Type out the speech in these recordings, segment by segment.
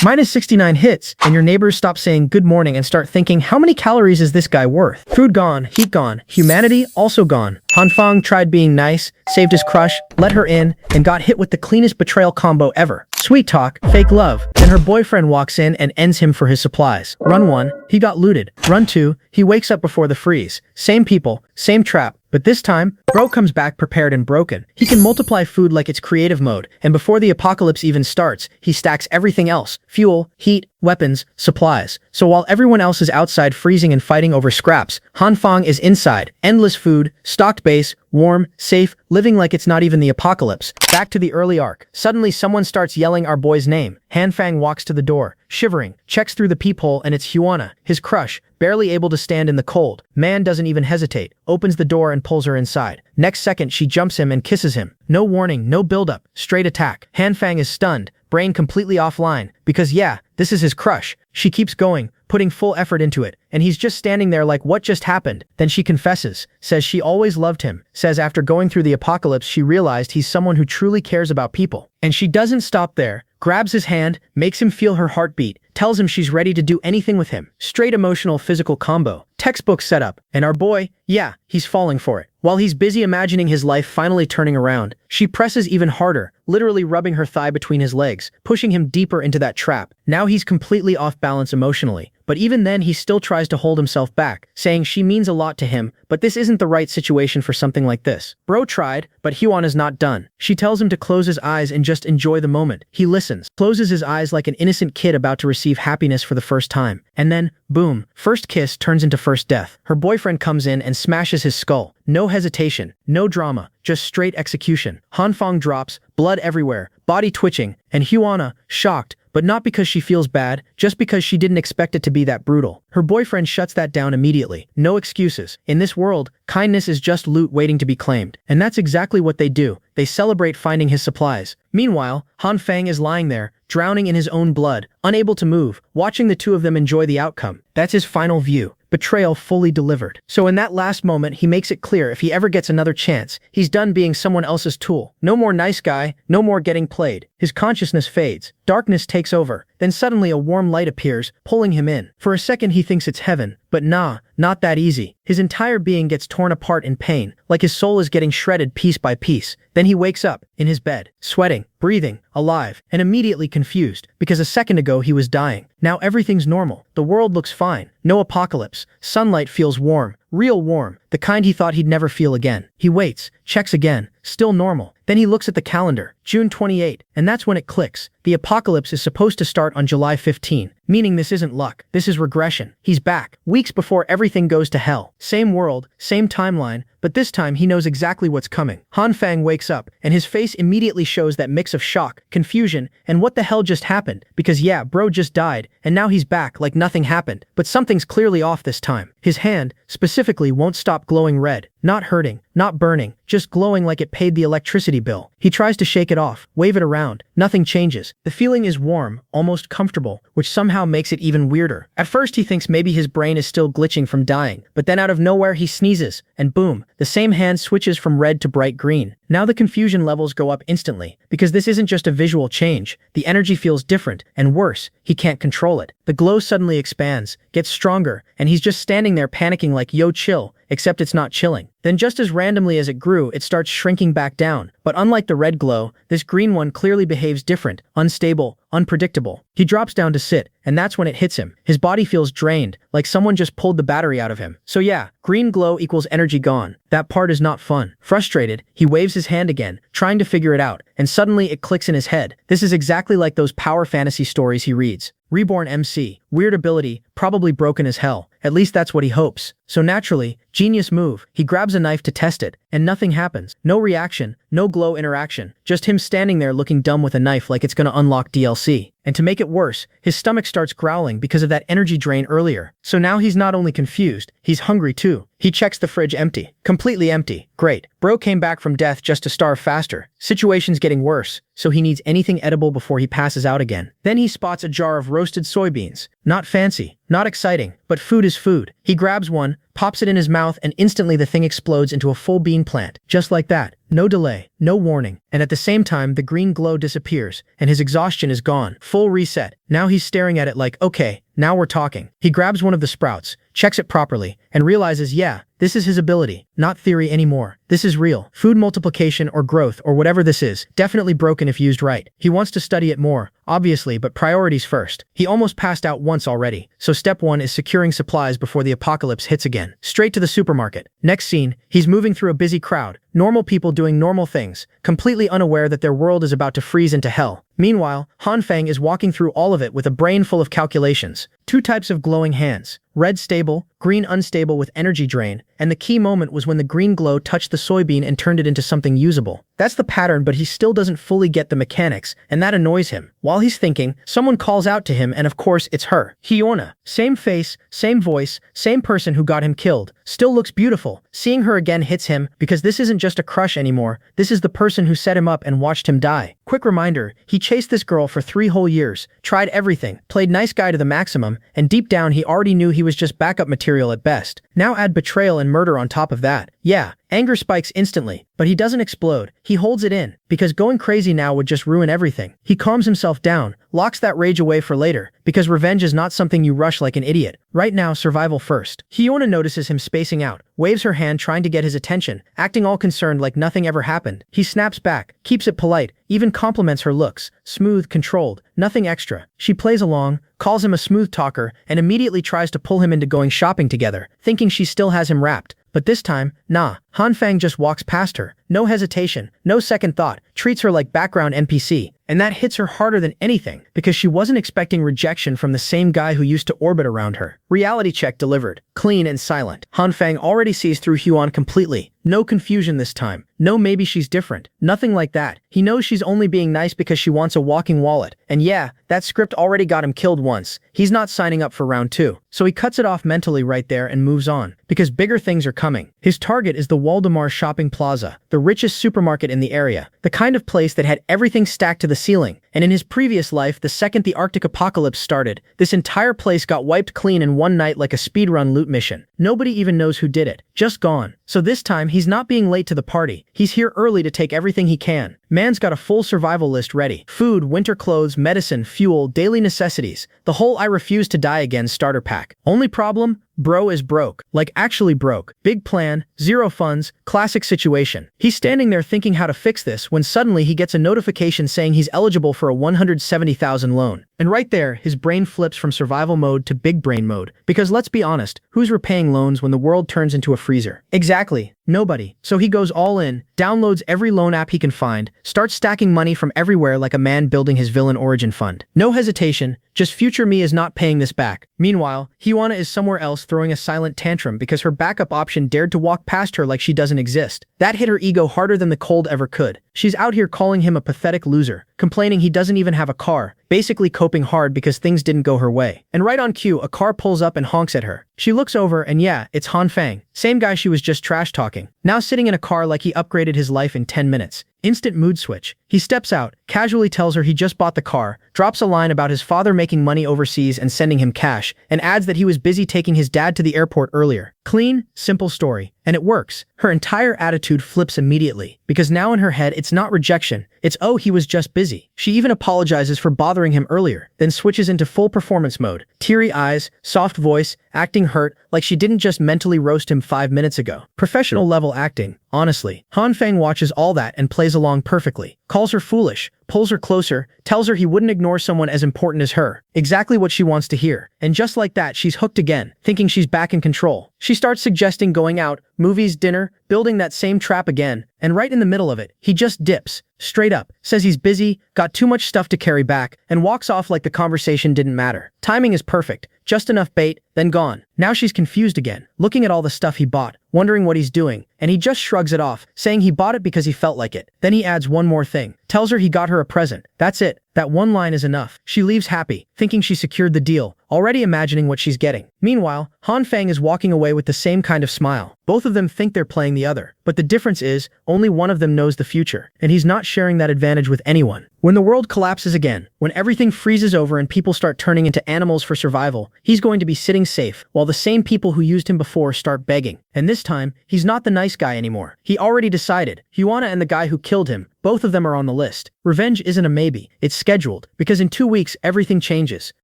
Minus 69 hits, and your neighbors stop saying good morning and start thinking, how many calories is this guy worth? Food gone, heat gone, humanity also gone. Hanfang tried being nice, saved his crush, let her in, and got hit with the cleanest betrayal combo ever. Sweet talk, fake love. Then her boyfriend walks in and ends him for his supplies. Run 1, he got looted. Run 2, he wakes up before the freeze. Same people, same trap. But this time, bro comes back prepared and broken. He can multiply food like it's creative mode, and before the apocalypse even starts, he stacks everything else: fuel, heat, weapons, supplies. So while everyone else is outside freezing and fighting over scraps, Hanfang is inside. Endless food, stocked base, warm, safe, living like it's not even the apocalypse. Back to the early arc. Suddenly someone starts yelling our boy's name. Hanfang walks to the door, shivering, checks through the peephole, and it's Huana, his crush, barely able to stand in the cold. Man doesn't even hesitate, opens the door and pulls her inside. Next second she jumps him and kisses him. No warning, no buildup, straight attack. Hanfang is stunned, brain completely offline, because yeah, this is his crush. She keeps going, putting full effort into it, and he's just standing there like, what just happened? Then she confesses, says she always loved him, says after going through the apocalypse she realized he's someone who truly cares about people. And she doesn't stop there, grabs his hand, makes him feel her heartbeat, tells him she's ready to do anything with him. Straight emotional physical combo. Textbook setup. And our boy, yeah, he's falling for it. While he's busy imagining his life finally turning around, she presses even harder, literally rubbing her thigh between his legs, pushing him deeper into that trap. Now he's completely off balance emotionally. But even then he still tries to hold himself back, saying she means a lot to him, but this isn't the right situation for something like this. Bro tried, but Huan is not done. She tells him to close his eyes and just enjoy the moment. He listens, closes his eyes like an innocent kid about to receive happiness for the first time. And then, boom, first kiss turns into first death. Her boyfriend comes in and smashes his skull. No hesitation, no drama, just straight execution. Hanfang drops, blood everywhere, body twitching, and Huana, shocked, but not because she feels bad, just because she didn't expect it to be that brutal. Her boyfriend shuts that down immediately. No excuses. In this world, kindness is just loot waiting to be claimed. And that's exactly what they do. They celebrate finding his supplies. Meanwhile, Hanfang is lying there, drowning in his own blood, unable to move, watching the two of them enjoy the outcome. That's his final view. Betrayal fully delivered. So in that last moment, he makes it clear if he ever gets another chance, he's done being someone else's tool. No more nice guy, no more getting played. His consciousness fades. Darkness takes over. Then suddenly a warm light appears, pulling him in. For a second he thinks it's heaven, but nah, not that easy. His entire being gets torn apart in pain, like his soul is getting shredded piece by piece. Then he wakes up, in his bed, sweating, breathing, alive, and immediately confused, because a second ago he was dying. Now everything's normal. The world looks fine. No apocalypse. Sunlight feels warm. Real warm. The kind he thought he'd never feel again. He waits, checks again. Still normal. Then he looks at the calendar, June 28, and that's when it clicks. The apocalypse is supposed to start on July 15, meaning this isn't luck. This is regression. He's back, weeks before everything goes to hell. Same world, same timeline, but this time he knows exactly what's coming. Hanfang wakes up, and his face immediately shows that mix of shock, confusion, and what the hell just happened. Because yeah, bro just died, and now he's back like nothing happened. But something's clearly off this time. His hand, specifically, won't stop glowing red. Not hurting, not burning, just glowing like it paid the electricity bill. He tries to shake it off, wave it around. Nothing changes. The feeling is warm, almost comfortable, which somehow makes it even weirder. At first he thinks maybe his brain is still glitching from dying, but then out of nowhere he sneezes, and boom, the same hand switches from red to bright green. Now the confusion levels go up instantly, because this isn't just a visual change. The energy feels different, and worse, he can't control it. The glow suddenly expands, gets stronger, and he's just standing there panicking like, yo, chill, except it's not chilling. Then just as randomly as it grew, it starts shrinking back down. But unlike the red glow, this green one clearly behaves different, unstable, unpredictable. He drops down to sit, and that's when it hits him. His body feels drained, like someone just pulled the battery out of him. So yeah, green glow equals energy gone. That part is not fun. Frustrated, he waves his hand again, trying to figure it out, and suddenly it clicks in his head. This is exactly like those power fantasy stories he reads. Reborn MC, weird ability, probably broken as hell. At least that's what he hopes. So naturally, genius move, he grabs a knife to test it, and nothing happens. No reaction, no glow interaction, just him standing there looking dumb with a knife like it's gonna unlock DLC. And to make it worse, his stomach starts growling because of that energy drain earlier. So now he's not only confused, he's hungry too. He checks the fridge empty. Completely empty. Great. Bro came back from death just to starve faster. Situation's getting worse, so he needs anything edible before he passes out again. Then he spots a jar of roasted soybeans. Not fancy, not exciting, but food is food. He grabs one, pops it in his mouth, and instantly the thing explodes into a full bean plant. Just like that. No delay, no warning. And at the same time, the green glow disappears, and his exhaustion is gone. Full reset. Now he's staring at it like, okay, now we're talking. He grabs one of the sprouts, checks it properly, and realizes, yeah, this is his ability, not theory anymore. This is real. Food multiplication or growth or whatever this is, definitely broken if used right. He wants to study it more, obviously, but priorities first. He almost passed out once already, so step 1 is securing supplies before the apocalypse hits again. Straight to the supermarket. Next scene, he's moving through a busy crowd, normal people doing normal things, completely unaware that their world is about to freeze into hell. Meanwhile, Hanfang is walking through all of it with a brain full of calculations. 2 types of glowing hands. Red stable, green unstable with energy drain, and the key moment was when the green glow touched the soybean and turned it into something usable. That's the pattern, but he still doesn't fully get the mechanics, and that annoys him. While he's thinking, someone calls out to him, and of course it's her. Hyuna. Same face, same voice, same person who got him killed. Still looks beautiful. Seeing her again hits him, because this isn't just a crush anymore, this is the person who set him up and watched him die. Quick reminder, he chased this girl for 3 whole years, tried everything, played nice guy to the maximum, and deep down he already knew he was just backup material at best. Now add betrayal and murder on top of that. Yeah, anger spikes instantly, but he doesn't explode. He holds it in, because going crazy now would just ruin everything. He calms himself down, locks that rage away for later, because revenge is not something you rush like an idiot. Right now, survival first. Hyuna notices him spacing out, waves her hand trying to get his attention, acting all concerned like nothing ever happened. He snaps back, keeps it polite, even compliments her looks, smooth, controlled, nothing extra. She plays along, calls him a smooth talker, and immediately tries to pull him into going shopping together, thinking she still has him wrapped. But this time, nah, Hanfang just walks past her, no hesitation, no second thought, treats her like background NPC, and that hits her harder than anything, because she wasn't expecting rejection from the same guy who used to orbit around her. Reality check delivered, clean and silent. Hanfang already sees through Huan completely. No confusion this time. No maybe she's different. Nothing like that. He knows she's only being nice because she wants a walking wallet. And yeah, that script already got him killed once. He's not signing up for round 2. So he cuts it off mentally right there and moves on, because bigger things are coming. His target is the Waldemar Shopping Plaza, the richest supermarket in the area, the kind of place that had everything stacked to the ceiling. And in his previous life, the second the Arctic apocalypse started, this entire place got wiped clean in one night like a speedrun loot mission. Nobody even knows who did it. Just gone. So this time, he's not being late to the party. He's here early to take everything he can. Man's got a full survival list ready. Food, winter clothes, medicine, fuel, daily necessities. The whole I refuse to die again starter pack. Only problem? Bro is broke. Like actually broke. Big plan, 0 funds, classic situation. He's standing there thinking how to fix this when suddenly he gets a notification saying he's eligible for a 170,000 loan. And right there, his brain flips from survival mode to big brain mode. Because let's be honest, who's repaying loans when the world turns into a freezer? Exactly. Nobody. So he goes all in, downloads every loan app he can find, starts stacking money from everywhere like a man building his villain origin fund. No hesitation, just future me is not paying this back. Meanwhile, Hyuna is somewhere else throwing a silent tantrum because her backup option dared to walk past her like she doesn't exist. That hit her ego harder than the cold ever could. She's out here calling him a pathetic loser, complaining he doesn't even have a car, basically coping hard because things didn't go her way. And right on cue, a car pulls up and honks at her. She looks over and yeah, it's Hanfang, same guy she was just trash talking, now sitting in a car like he upgraded his life in 10 minutes. Instant mood switch. He steps out, casually tells her he just bought the car, drops a line about his father making money overseas and sending him cash, and adds that he was busy taking his dad to the airport earlier. Clean, simple story. And it works. Her entire attitude flips immediately, because now in her head it's not rejection, it's oh he was just busy. She even apologizes for bothering him earlier, then switches into full performance mode. Teary eyes, soft voice, acting hurt, like she didn't just mentally roast him 5 minutes ago. Professional level acting, honestly. Hanfang watches all that and plays along perfectly. Calls her foolish, pulls her closer, tells her he wouldn't ignore someone as important as her. Exactly what she wants to hear. And just like that, she's hooked again, thinking she's back in control. She starts suggesting going out, movies, dinner, building that same trap again, and right in the middle of it, he just dips, straight up, says he's busy, got too much stuff to carry back, and walks off like the conversation didn't matter. Timing is perfect, just enough bait, then gone. Now she's confused again, looking at all the stuff he bought, wondering what he's doing, and he just shrugs it off, saying he bought it because he felt like it. Then he adds one more thing, tells her he got her a present. That's it. That one line is enough. She leaves happy, thinking she secured the deal, already imagining what she's getting. Meanwhile, Han Fang is walking away with the same kind of smile. Both of them think they're playing the other, but the difference is, only one of them knows the future, and he's not sharing that advantage with anyone. When the world collapses again, when everything freezes over and people start turning into animals for survival, he's going to be sitting safe, while the same people who used him before start begging. And this time, he's not the nice guy anymore. He already decided. Huana and the guy who killed him, both of them are on the list. Revenge isn't a maybe, it's scheduled, because in 2 weeks everything changes.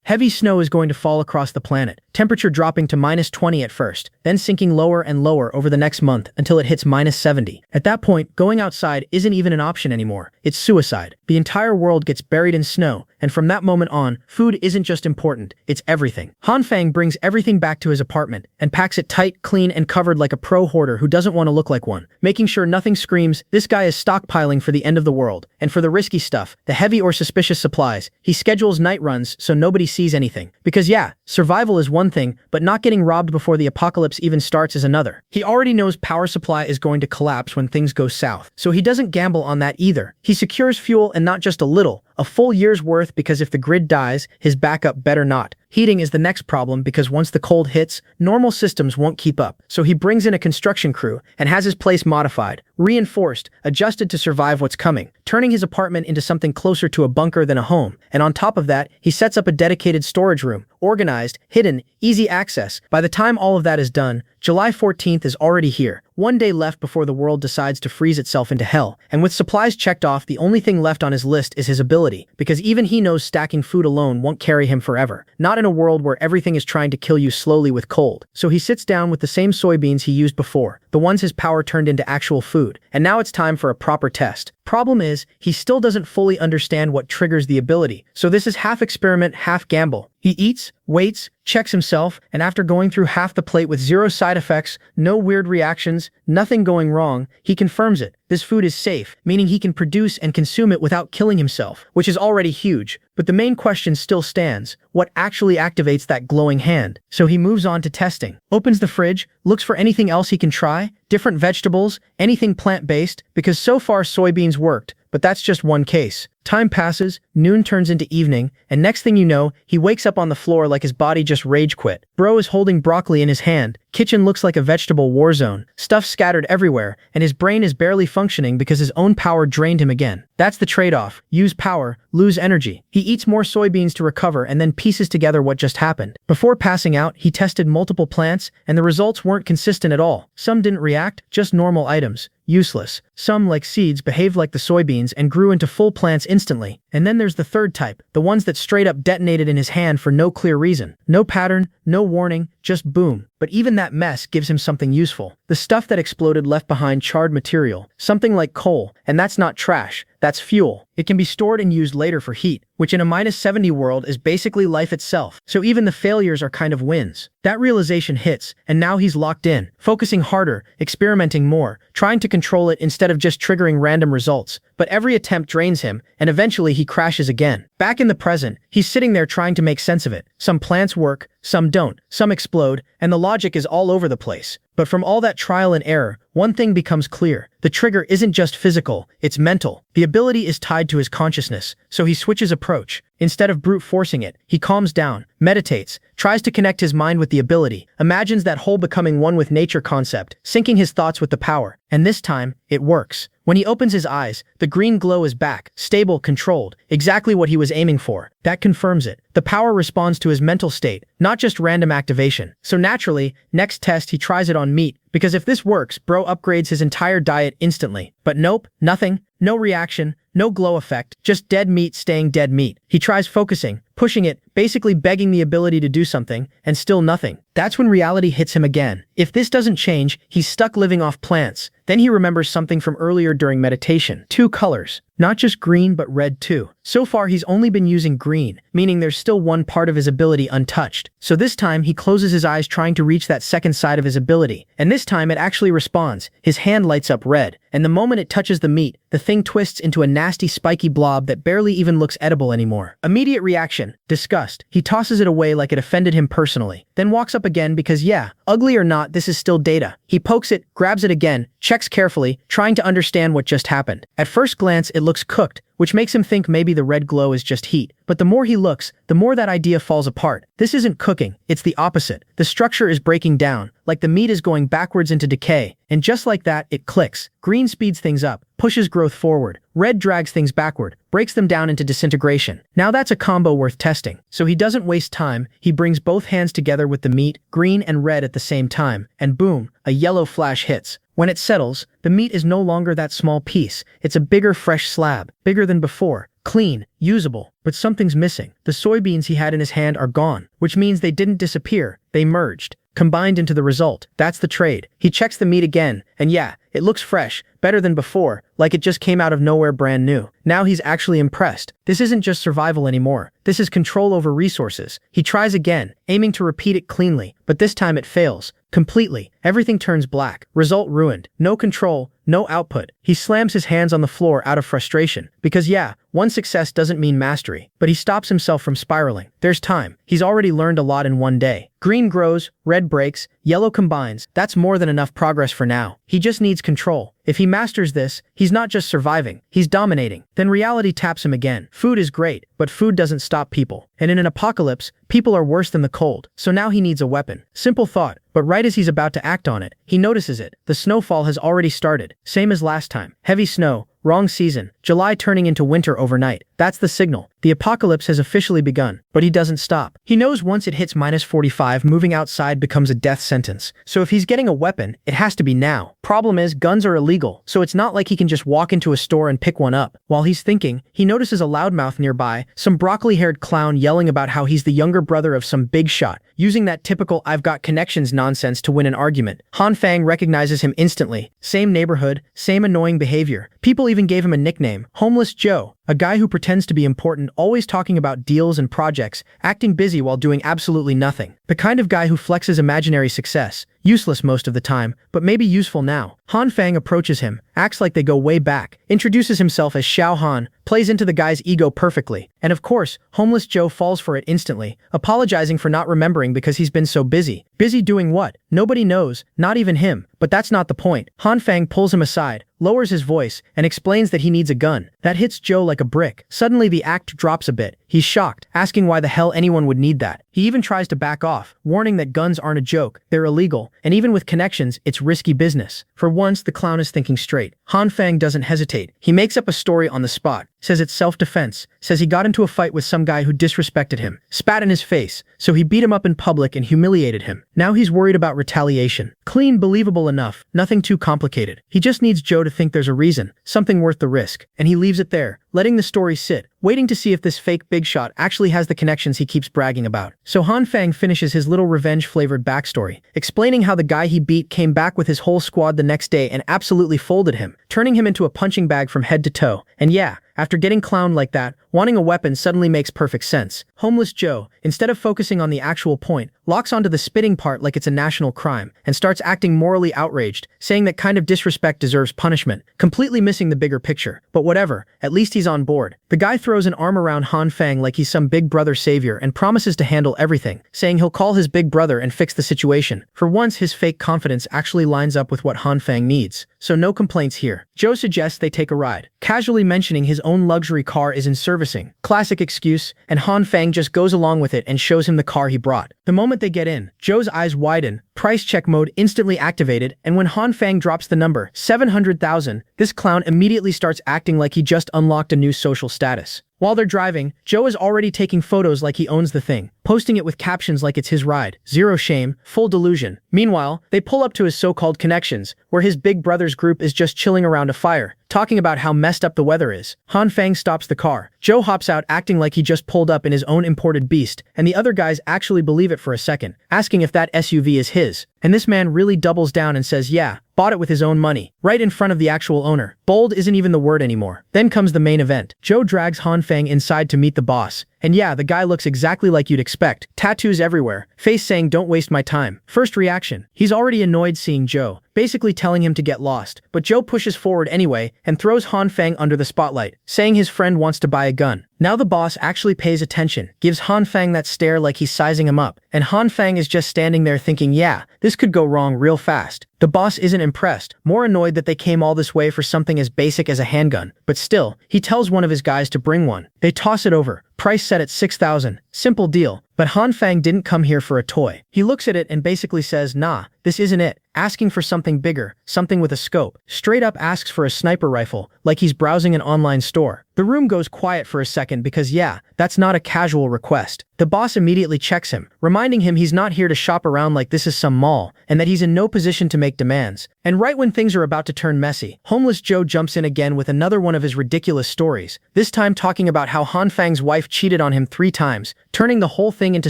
Heavy snow is going to fall across the planet, temperature dropping to -20 at first, then sinking lower and lower over the next month until it hits -70. At that point, going outside isn't even an option anymore, it's suicide. The entire world gets buried in snow, and from that moment on, food isn't just important, it's everything. Han Fang brings everything back to his apartment, and packs it tight, clean, and covered like a pro hoarder who doesn't want to look like one, making sure nothing screams, this guy is stockpiling for the end of the world. And for the risky stuff, the heavy or suspicious supplies, he schedules night runs so nobody sees anything. Because yeah, survival is one thing, but not getting robbed before the apocalypse even starts is another. He already knows power supply is going to collapse when things go south, so he doesn't gamble on that either. He secures fuel, and not just a little, a full year's worth, because if the grid dies, his backup better not. Heating is the next problem, because once the cold hits, normal systems won't keep up. So he brings in a construction crew and has his place modified, reinforced, adjusted to survive what's coming, turning his apartment into something closer to a bunker than a home. And on top of that, he sets up a dedicated storage room, organized, hidden, easy access. By the time all of that is done, July 14th is already here, 1 day left before the world decides to freeze itself into hell. And with supplies checked off, the only thing left on his list is his ability, because even he knows stacking food alone won't carry him forever. Not in a world where everything is trying to kill you slowly with cold. So he sits down with the same soybeans he used before, the ones his power turned into actual food. And now it's time for a proper test. Problem is, he still doesn't fully understand what triggers the ability, so this is half experiment, half gamble. He eats, waits, checks himself, and after going through half the plate with 0 side effects, no weird reactions, nothing going wrong, he confirms it. This food is safe, meaning he can produce and consume it without killing himself, which is already huge. But the main question still stands, what actually activates that glowing hand? So he moves on to testing, opens the fridge, looks for anything else he can try, different vegetables, anything plant-based, because so far soybeans worked, but that's just one case. Time passes, noon turns into evening, and next thing you know, he wakes up on the floor like his body just rage quit. Bro is holding broccoli in his hand, kitchen looks like a vegetable war zone, stuff scattered everywhere, and his brain is barely functioning because his own power drained him again. That's the trade-off, use power, lose energy. He eats more soybeans to recover and then pieces together what just happened. Before passing out, he tested multiple plants, and the results weren't consistent at all. Some didn't react, just normal items. Useless. Some, like seeds, behaved like the soybeans and grew into full plants instantly. And then there's the third type, the ones that straight up detonated in his hand for no clear reason. No pattern, no warning, just boom. But even that mess gives him something useful. The stuff that exploded left behind charred material, something like coal, and that's not trash, that's fuel. It can be stored and used later for heat, which in a -70 world is basically life itself. So even the failures are kind of wins. That realization hits, and now he's locked in, focusing harder, experimenting more, trying to control it instead of just triggering random results. But every attempt drains him, and eventually he crashes again. Back in the present, he's sitting there trying to make sense of it. Some plants work, some don't, some explode, and the logic is all over the place. But from all that trial and error, one thing becomes clear. The trigger isn't just physical, it's mental. The ability is tied to his consciousness, so he switches approach. Instead of brute forcing it, he calms down, meditates, tries to connect his mind with the ability, imagines that whole becoming one with nature concept, syncing his thoughts with the power. And this time, it works. When he opens his eyes, the green glow is back, stable, controlled, exactly what he was aiming for. That confirms it. The power responds to his mental state, not just random activation. So naturally, next test he tries it on meat, because if this works, bro upgrades his entire diet instantly. But nope, nothing, no reaction, no glow effect, just dead meat staying dead meat. He tries focusing, pushing it, basically begging the ability to do something, and still nothing. That's when reality hits him again. If this doesn't change, he's stuck living off plants. Then he remembers something from earlier during meditation. 2 colors. Not just green, but red too. So far, he's only been using green, meaning there's still one part of his ability untouched. So this time, he closes his eyes trying to reach that second side of his ability. And this time, it actually responds. His hand lights up red. And the moment it touches the meat, the thing twists into a nasty spiky blob that barely even looks edible anymore. Immediate reaction, disgust. He tosses it away like it offended him personally. Then walks up again because yeah, ugly or not, this is still data. He pokes it, grabs it again, checks carefully, trying to understand what just happened. At first glance, it looks cooked, which makes him think maybe the red glow is just heat. But the more he looks, the more that idea falls apart. This isn't cooking, it's the opposite. The structure is breaking down, like the meat is going backwards into decay, and just like that, it clicks. Green speeds things up, pushes growth forward. Red drags things backward, breaks them down into disintegration. Now that's a combo worth testing. So he doesn't waste time, he brings both hands together with the meat, green and red at the same time, and boom, a yellow flash hits. When it settles, the meat is no longer that small piece, it's a bigger fresh slab, bigger than before, clean, usable, but something's missing. The soybeans he had in his hand are gone, which means they didn't disappear, they merged, combined into the result. That's the trade. He checks the meat again, and yeah, it looks fresh, better than before, like it just came out of nowhere brand new. Now he's actually impressed. This isn't just survival anymore, this is control over resources. He tries again, aiming to repeat it cleanly, but this time it fails. Completely. Everything turns black. Result ruined. No control, no output. He slams his hands on the floor out of frustration. Because yeah, one success doesn't mean mastery. But he stops himself from spiraling. There's time. He's already learned a lot in one day. Green grows, red breaks, yellow combines. That's more than enough progress for now. He just needs control. If he masters this, he's not just surviving, he's dominating. Then reality taps him again. Food is great, but food doesn't stop people. And in an apocalypse, people are worse than the cold. So now he needs a weapon. Simple thought, but right as he's about to act on it, he notices it. The snowfall has already started. Same as last time. Heavy snow. Wrong season. July turning into winter overnight. That's the signal. The apocalypse has officially begun. But he doesn't stop. He knows once it hits -45, moving outside becomes a death sentence. So if he's getting a weapon, it has to be now. Problem is, guns are illegal, so it's not like he can just walk into a store and pick one up. While he's thinking, he notices a loudmouth nearby, some broccoli-haired clown yelling about how he's the younger brother of some big shot, using that typical "I've got connections" nonsense to win an argument. Han Fang recognizes him instantly. Same neighborhood, same annoying behavior. People even gave him a nickname, Homeless Joe, a guy who pretends to be important, always talking about deals and projects, acting busy while doing absolutely nothing. The kind of guy who flexes imaginary success, useless most of the time, but maybe useful now. Han Fang approaches him, acts like they go way back, introduces himself as Xiao Han, plays into the guy's ego perfectly, and of course, Homeless Joe falls for it instantly, apologizing for not remembering because he's been so busy. Busy doing what? Nobody knows, not even him, but that's not the point. Han Fang pulls him aside, lowers his voice, and explains that he needs a gun. That hits Joe like a brick. Suddenly the act drops a bit. He's shocked, asking why the hell anyone would need that. He even tries to back off, warning that guns aren't a joke, they're illegal, and even with connections, it's risky business. For once, the clown is thinking straight. Han Fang doesn't hesitate. He makes up a story on the spot, says it's self-defense, says he got into a fight with some guy who disrespected him, spat in his face, so he beat him up in public and humiliated him. Now he's worried about retaliation. Clean, believable enough, nothing too complicated. He just needs Joe to think there's a reason, something worth the risk, and he leaves it there, letting the story sit, waiting to see if this fake big shot actually has the connections he keeps bragging about. So Han Fang finishes his little revenge-flavored backstory, explaining how the guy he beat came back with his whole squad the next day and absolutely folded him, turning him into a punching bag from head to toe. And yeah, after getting clowned like that, wanting a weapon suddenly makes perfect sense. Homeless Joe, instead of focusing on the actual point, locks onto the spitting part like it's a national crime, and starts acting morally outraged, saying that kind of disrespect deserves punishment, completely missing the bigger picture. But whatever, at least he's on board. The guy throws an arm around Han Fang like he's some big brother savior and promises to handle everything, saying he'll call his big brother and fix the situation. For once, his fake confidence actually lines up with what Han Fang needs. So no complaints here. Joe suggests they take a ride, casually mentioning his own luxury car is in servicing. Classic excuse, and Han Fang just goes along with it and shows him the car he brought. The moment they get in, Joe's eyes widen, price check mode instantly activated, and when Han Fang drops the number 700,000, this clown immediately starts acting like he just unlocked a new social status. While they're driving, Joe is already taking photos like he owns the thing, posting it with captions like it's his ride. Zero shame, full delusion. Meanwhile, they pull up to his so-called connections, where his big brother's group is just chilling around a fire, talking about how messed up the weather is. Han Fang stops the car. Joe hops out acting like he just pulled up in his own imported beast, and the other guys actually believe it for a second, asking if that SUV is his. And this man really doubles down and says yeah, bought it with his own money, right in front of the actual owner. Bold isn't even the word anymore. Then comes the main event. Joe drags Han Fang inside to meet the boss. And yeah, the guy looks exactly like you'd expect. Tattoos everywhere, face saying don't waste my time. First reaction, he's already annoyed seeing Joe, basically telling him to get lost. But Joe pushes forward anyway and throws Han Fang under the spotlight, saying his friend wants to buy a gun. Now the boss actually pays attention, gives Han Fang that stare like he's sizing him up, and Han Fang is just standing there thinking yeah, this could go wrong real fast. The boss isn't impressed, more annoyed that they came all this way for something as basic as a handgun, but still, he tells one of his guys to bring one. They toss it over, price set at 6,000, simple deal. But Han Fang didn't come here for a toy. He looks at it and basically says, nah, this isn't it, asking for something bigger, something with a scope. Straight up asks for a sniper rifle, like he's browsing an online store. The room goes quiet for a second because yeah, that's not a casual request. The boss immediately checks him, reminding him he's not here to shop around like this is some mall, and that he's in no position to make demands. And right when things are about to turn messy, Homeless Joe jumps in again with another one of his ridiculous stories, this time talking about how Han Fang's wife cheated on him 3 times, turning the whole thing into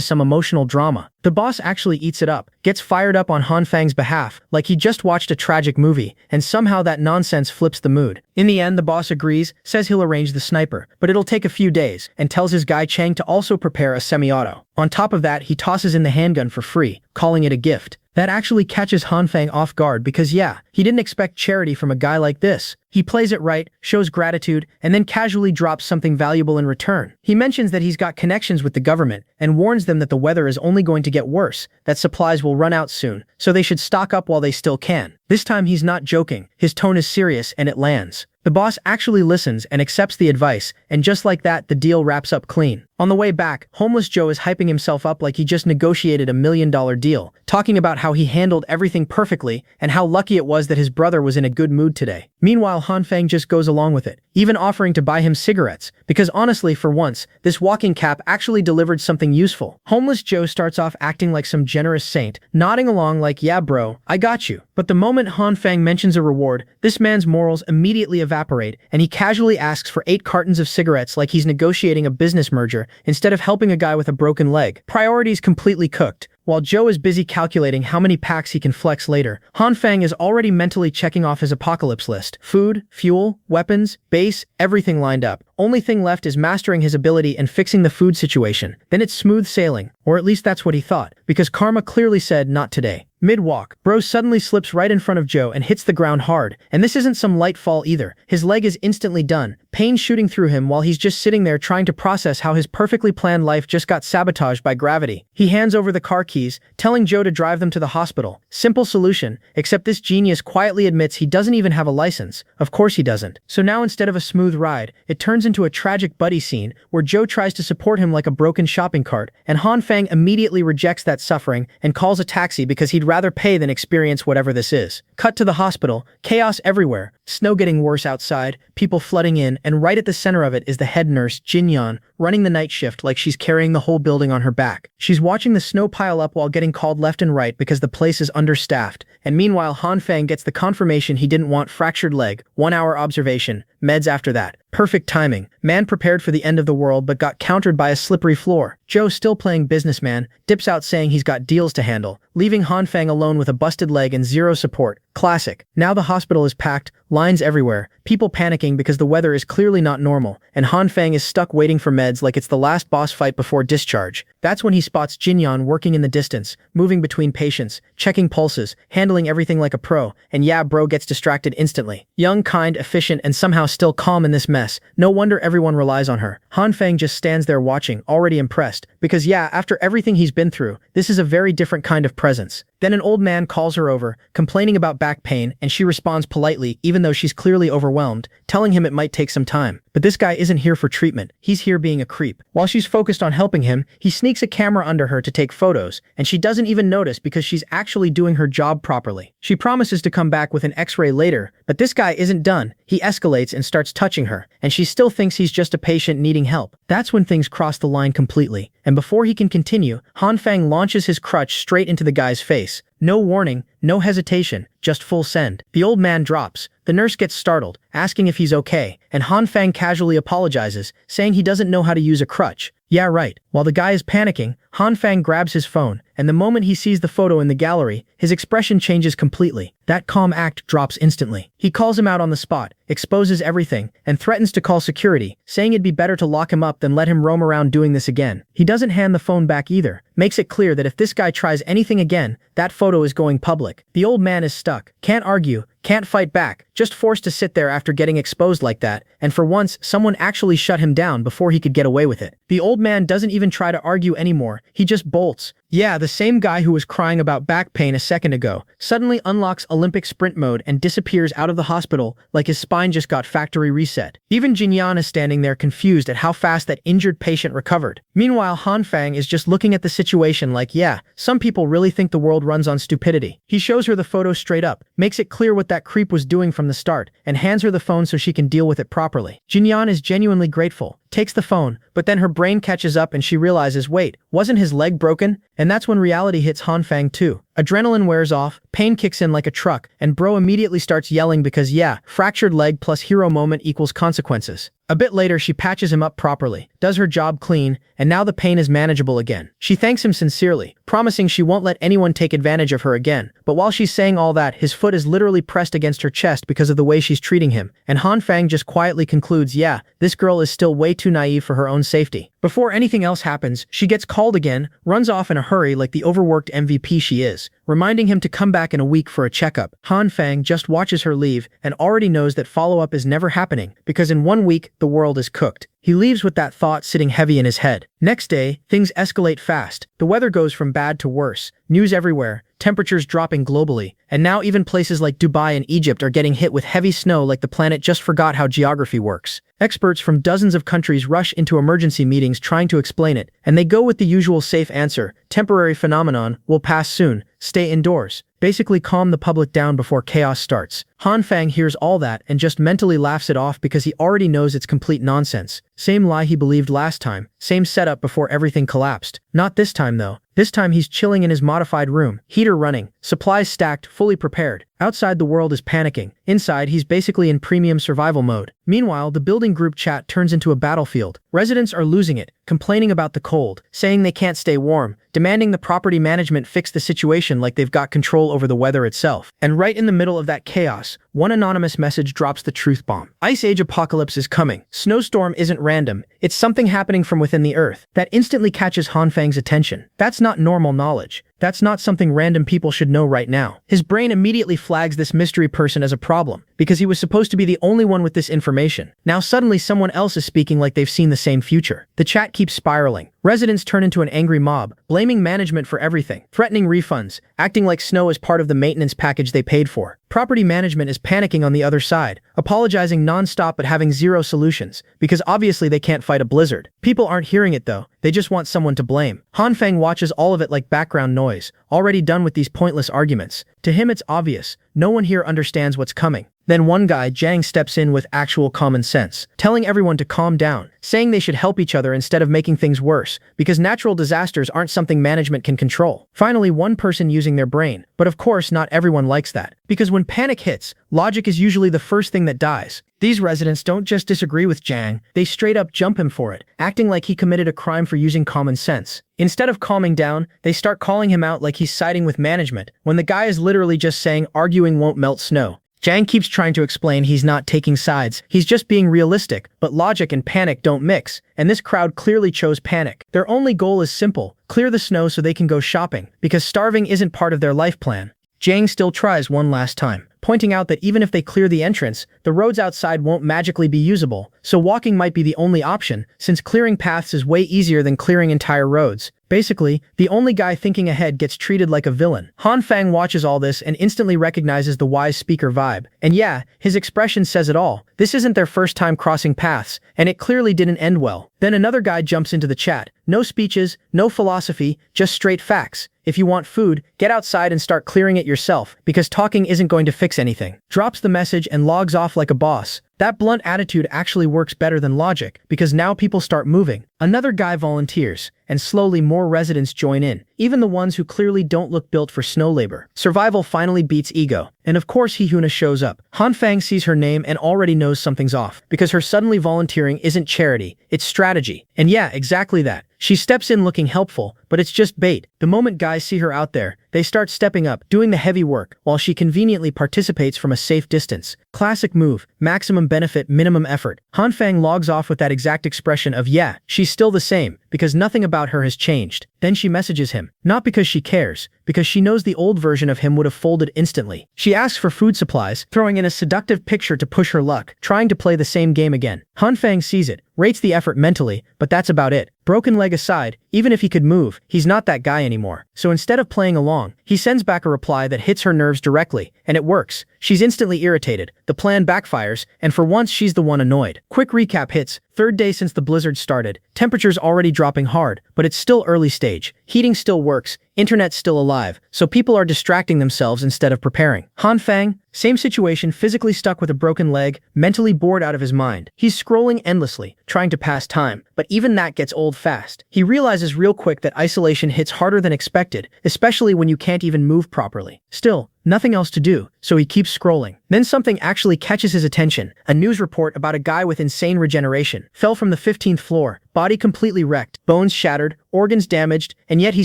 some emotional drama. The boss actually eats it up, gets fired up on Han Fang's behalf, like he just watched a tragic movie, and somehow that nonsense flips the mood. In the end, the boss agrees, says he'll arrange the sniper, but it'll take a few days, and tells his guy Chang to also prepare a semi-auto. On top of that, he tosses in the handgun for free, calling it a gift. That actually catches Han Fang off guard because yeah, he didn't expect charity from a guy like this. He plays it right, shows gratitude, and then casually drops something valuable in return. He mentions that he's got connections with the government and warns them that the weather is only going to get worse, that supplies will run out soon, so they should stock up while they still can. This time he's not joking, his tone is serious and it lands. The boss actually listens and accepts the advice, and just like that, the deal wraps up clean. On the way back, Homeless Joe is hyping himself up like he just negotiated a $1 million deal, talking about how he handled everything perfectly and how lucky it was that his brother was in a good mood today. Meanwhile, Han Fang just goes along with it, even offering to buy him cigarettes, because honestly, for once, this walking cap actually delivered something useful. Homeless Joe starts off acting like some generous saint, nodding along like, yeah bro, I got you. But the moment Han Fang mentions a reward, this man's morals immediately evaporate, and he casually asks for 8 cartons of cigarettes like he's negotiating a business merger instead of helping a guy with a broken leg. Priorities completely cooked. While Joe is busy calculating how many packs he can flex later, Han Fang is already mentally checking off his apocalypse list. Food, fuel, weapons, base, everything lined up. Only thing left is mastering his ability and fixing the food situation. Then it's smooth sailing, or at least that's what he thought, because karma clearly said not today. Mid-walk, bro suddenly slips right in front of Joe and hits the ground hard, and this isn't some light fall either. His leg is instantly done, pain shooting through him while he's just sitting there trying to process how his perfectly planned life just got sabotaged by gravity. He hands over the car keys, telling Joe to drive them to the hospital. Simple solution, except this genius quietly admits he doesn't even have a license. Of course he doesn't. So now instead of a smooth ride, it turns into a tragic buddy scene where Joe tries to support him like a broken shopping cart, and Han Fang immediately rejects that suffering and calls a taxi because he'd rather pay than experience whatever this is. Cut to the hospital, chaos everywhere, snow getting worse outside, people flooding in, and right at the center of it is the head nurse, Jinyan, running the night shift like she's carrying the whole building on her back. She's watching the snow pile up while getting called left and right because the place is understaffed, and meanwhile Han Fang gets the confirmation he didn't want: fractured leg, 1 hour observation, meds after that. Perfect timing. Man prepared for the end of the world but got countered by a slippery floor. Joe, still playing businessman, dips out saying he's got deals to handle, leaving Han Fang alone with a busted leg and zero support. Classic. Now the hospital is packed, lines everywhere, people panicking because the weather is clearly not normal, and Han Fang is stuck waiting for meds like it's the last boss fight before discharge. That's when he spots Jinyan working in the distance, moving between patients, checking pulses, handling everything like a pro, and yeah, bro gets distracted instantly. Young, kind, efficient, and somehow still calm in this mess. No wonder everyone relies on her. Han Fang just stands there watching, already impressed, because yeah, after everything he's been through, this is a very different kind of presence. Then an old man calls her over, complaining about back pain, and she responds politely even though she's clearly overwhelmed, telling him it might take some time. But this guy isn't here for treatment, he's here being a creep. While she's focused on helping him, he sneaks a camera under her to take photos, and she doesn't even notice because she's actually doing her job properly. She promises to come back with an x-ray later, but this guy isn't done. He escalates and starts touching her, and she still thinks he's just a patient needing help. That's when things cross the line completely, and before he can continue, Han Fang launches his crutch straight into the guy's face. No warning, no hesitation, just full send. The old man drops. The nurse gets startled, asking if he's okay, and Han Fang casually apologizes, saying he doesn't know how to use a crutch. Yeah, right. While the guy is panicking, Han Fang grabs his phone, and the moment he sees the photo in the gallery, his expression changes completely. That calm act drops instantly. He calls him out on the spot, exposes everything, and threatens to call security, saying it'd be better to lock him up than let him roam around doing this again. He doesn't hand the phone back either, makes it clear that if this guy tries anything again, that photo is going public. The old man is stuck, can't argue, can't fight back, just forced to sit there after getting exposed like that, and for once, someone actually shut him down before he could get away with it. The old man doesn't even even try to argue anymore, he just bolts. Yeah, the same guy who was crying about back pain a second ago suddenly unlocks Olympic sprint mode and disappears out of the hospital like his spine just got factory reset. Even Jinyan is standing there confused at how fast that injured patient recovered. Meanwhile, Hanfang is just looking at the situation like, yeah, some people really think the world runs on stupidity. He shows her the photo straight up, makes it clear what that creep was doing from the start, and hands her the phone so she can deal with it properly. Jinyan is genuinely grateful, takes the phone, but then her brain catches up and she realizes, wait, wasn't his leg broken? And that's when reality hits Hanfang too. Adrenaline wears off, pain kicks in like a truck, and bro immediately starts yelling because yeah, fractured leg plus hero moment equals consequences. A bit later, she patches him up properly, does her job clean, and now the pain is manageable again. She thanks him sincerely, promising she won't let anyone take advantage of her again. But while she's saying all that, his foot is literally pressed against her chest because of the way she's treating him, and Hanfang just quietly concludes, yeah, this girl is still way too naive for her own safety. Before anything else happens, she gets called again, runs off in a hurry like the overworked MVP she is, reminding him to come back in a week for a checkup. Hanfang just watches her leave and already knows that follow-up is never happening because in 1 week, the world is cooked. He leaves with that thought sitting heavy in his head. Next day, things escalate fast. The weather goes from bad to worse. News everywhere, temperatures dropping globally, and now even places like Dubai and Egypt are getting hit with heavy snow like the planet just forgot how geography works. Experts from dozens of countries rush into emergency meetings trying to explain it, and they go with the usual safe answer, temporary phenomenon, will pass soon, stay indoors. Basically calm the public down before chaos starts. Hanfang hears all that and just mentally laughs it off because he already knows it's complete nonsense. Same lie he believed last time, same setup before everything collapsed. Not this time though. This time he's chilling in his modified room, heater running, supplies stacked, fully prepared. Outside the world is panicking. Inside he's basically in premium survival mode. Meanwhile, the building group chat turns into a battlefield. Residents are losing it, complaining about the cold, saying they can't stay warm, demanding the property management fix the situation like they've got control over the weather itself. And right in the middle of that chaos, one anonymous message drops the truth bomb. Ice Age apocalypse is coming. Snowstorm isn't random. It's something happening from within the earth. That instantly catches Hanfang's attention. That's not normal knowledge. That's not something random people should know right now. His brain immediately flags this mystery person as a problem, because he was supposed to be the only one with this information. Now suddenly someone else is speaking like they've seen the same future. The chat keeps spiraling. Residents turn into an angry mob, blaming management for everything, threatening refunds, acting like snow is part of the maintenance package they paid for. Property management is panicking on the other side, apologizing non-stop but having zero solutions, because obviously they can't fight a blizzard. People aren't hearing it though, they just want someone to blame. Hanfang watches all of it like background noise, already done with these pointless arguments. To him it's obvious, no one here understands what's coming. Then one guy, Jang, steps in with actual common sense, telling everyone to calm down, saying they should help each other instead of making things worse, because natural disasters aren't something management can control. Finally, one person using their brain, but of course not everyone likes that, because when panic hits, logic is usually the first thing that dies. These residents don't just disagree with Jang, they straight up jump him for it, acting like he committed a crime for using common sense. Instead of calming down, they start calling him out like he's siding with management, when the guy is literally just saying arguing won't melt snow. Jang keeps trying to explain he's not taking sides, he's just being realistic, but logic and panic don't mix, and this crowd clearly chose panic. Their only goal is simple, clear the snow so they can go shopping, because starving isn't part of their life plan. Jang still tries one last time, pointing out that even if they clear the entrance, the roads outside won't magically be usable, so walking might be the only option, since clearing paths is way easier than clearing entire roads. Basically, the only guy thinking ahead gets treated like a villain. Hanfang watches all this and instantly recognizes the wise speaker vibe. And yeah, his expression says it all. This isn't their first time crossing paths, and it clearly didn't end well. Then another guy jumps into the chat. No speeches, no philosophy, just straight facts. If you want food, get outside and start clearing it yourself, because talking isn't going to fix anything. Drops the message and logs off like a boss. That blunt attitude actually works better than logic, because now people start moving. Another guy volunteers, and slowly more residents join in, even the ones who clearly don't look built for snow labor. Survival finally beats ego. And of course Hihuna shows up. Hanfang sees her name and already knows something's off, because her suddenly volunteering isn't charity, it's strategy. And yeah, exactly that. She steps in looking helpful, but it's just bait. The moment guys see her out there, they start stepping up, doing the heavy work, while she conveniently participates from a safe distance. Classic move, maximum benefit, minimum effort. Hanfang logs off with that exact expression of yeah, she's still the same, because nothing about her has changed. Then she messages him, not because she cares, because she knows the old version of him would have folded instantly. She asks for food supplies, throwing in a seductive picture to push her luck, trying to play the same game again. Han Fang sees it, rates the effort mentally, but that's about it. Broken leg aside, even if he could move, he's not that guy anymore. So instead of playing along, he sends back a reply that hits her nerves directly, and it works. She's instantly irritated, the plan backfires, and for once she's the one annoyed. Quick recap hits, third day since the blizzard started, temperature's already dropping hard, but it's still early stage. Heating still works, internet's still alive, so people are distracting themselves instead of preparing. Han Fang, same situation, physically stuck with a broken leg, mentally bored out of his mind. He's scrolling endlessly, trying to pass time, but even that gets old fast. He realizes real quick that isolation hits harder than expected, especially when you can't even move properly. Still, nothing else to do, so he keeps scrolling. Then something actually catches his attention, a news report about a guy with insane regeneration. Fell from the 15th floor, body completely wrecked, bones shattered, organs damaged, and yet he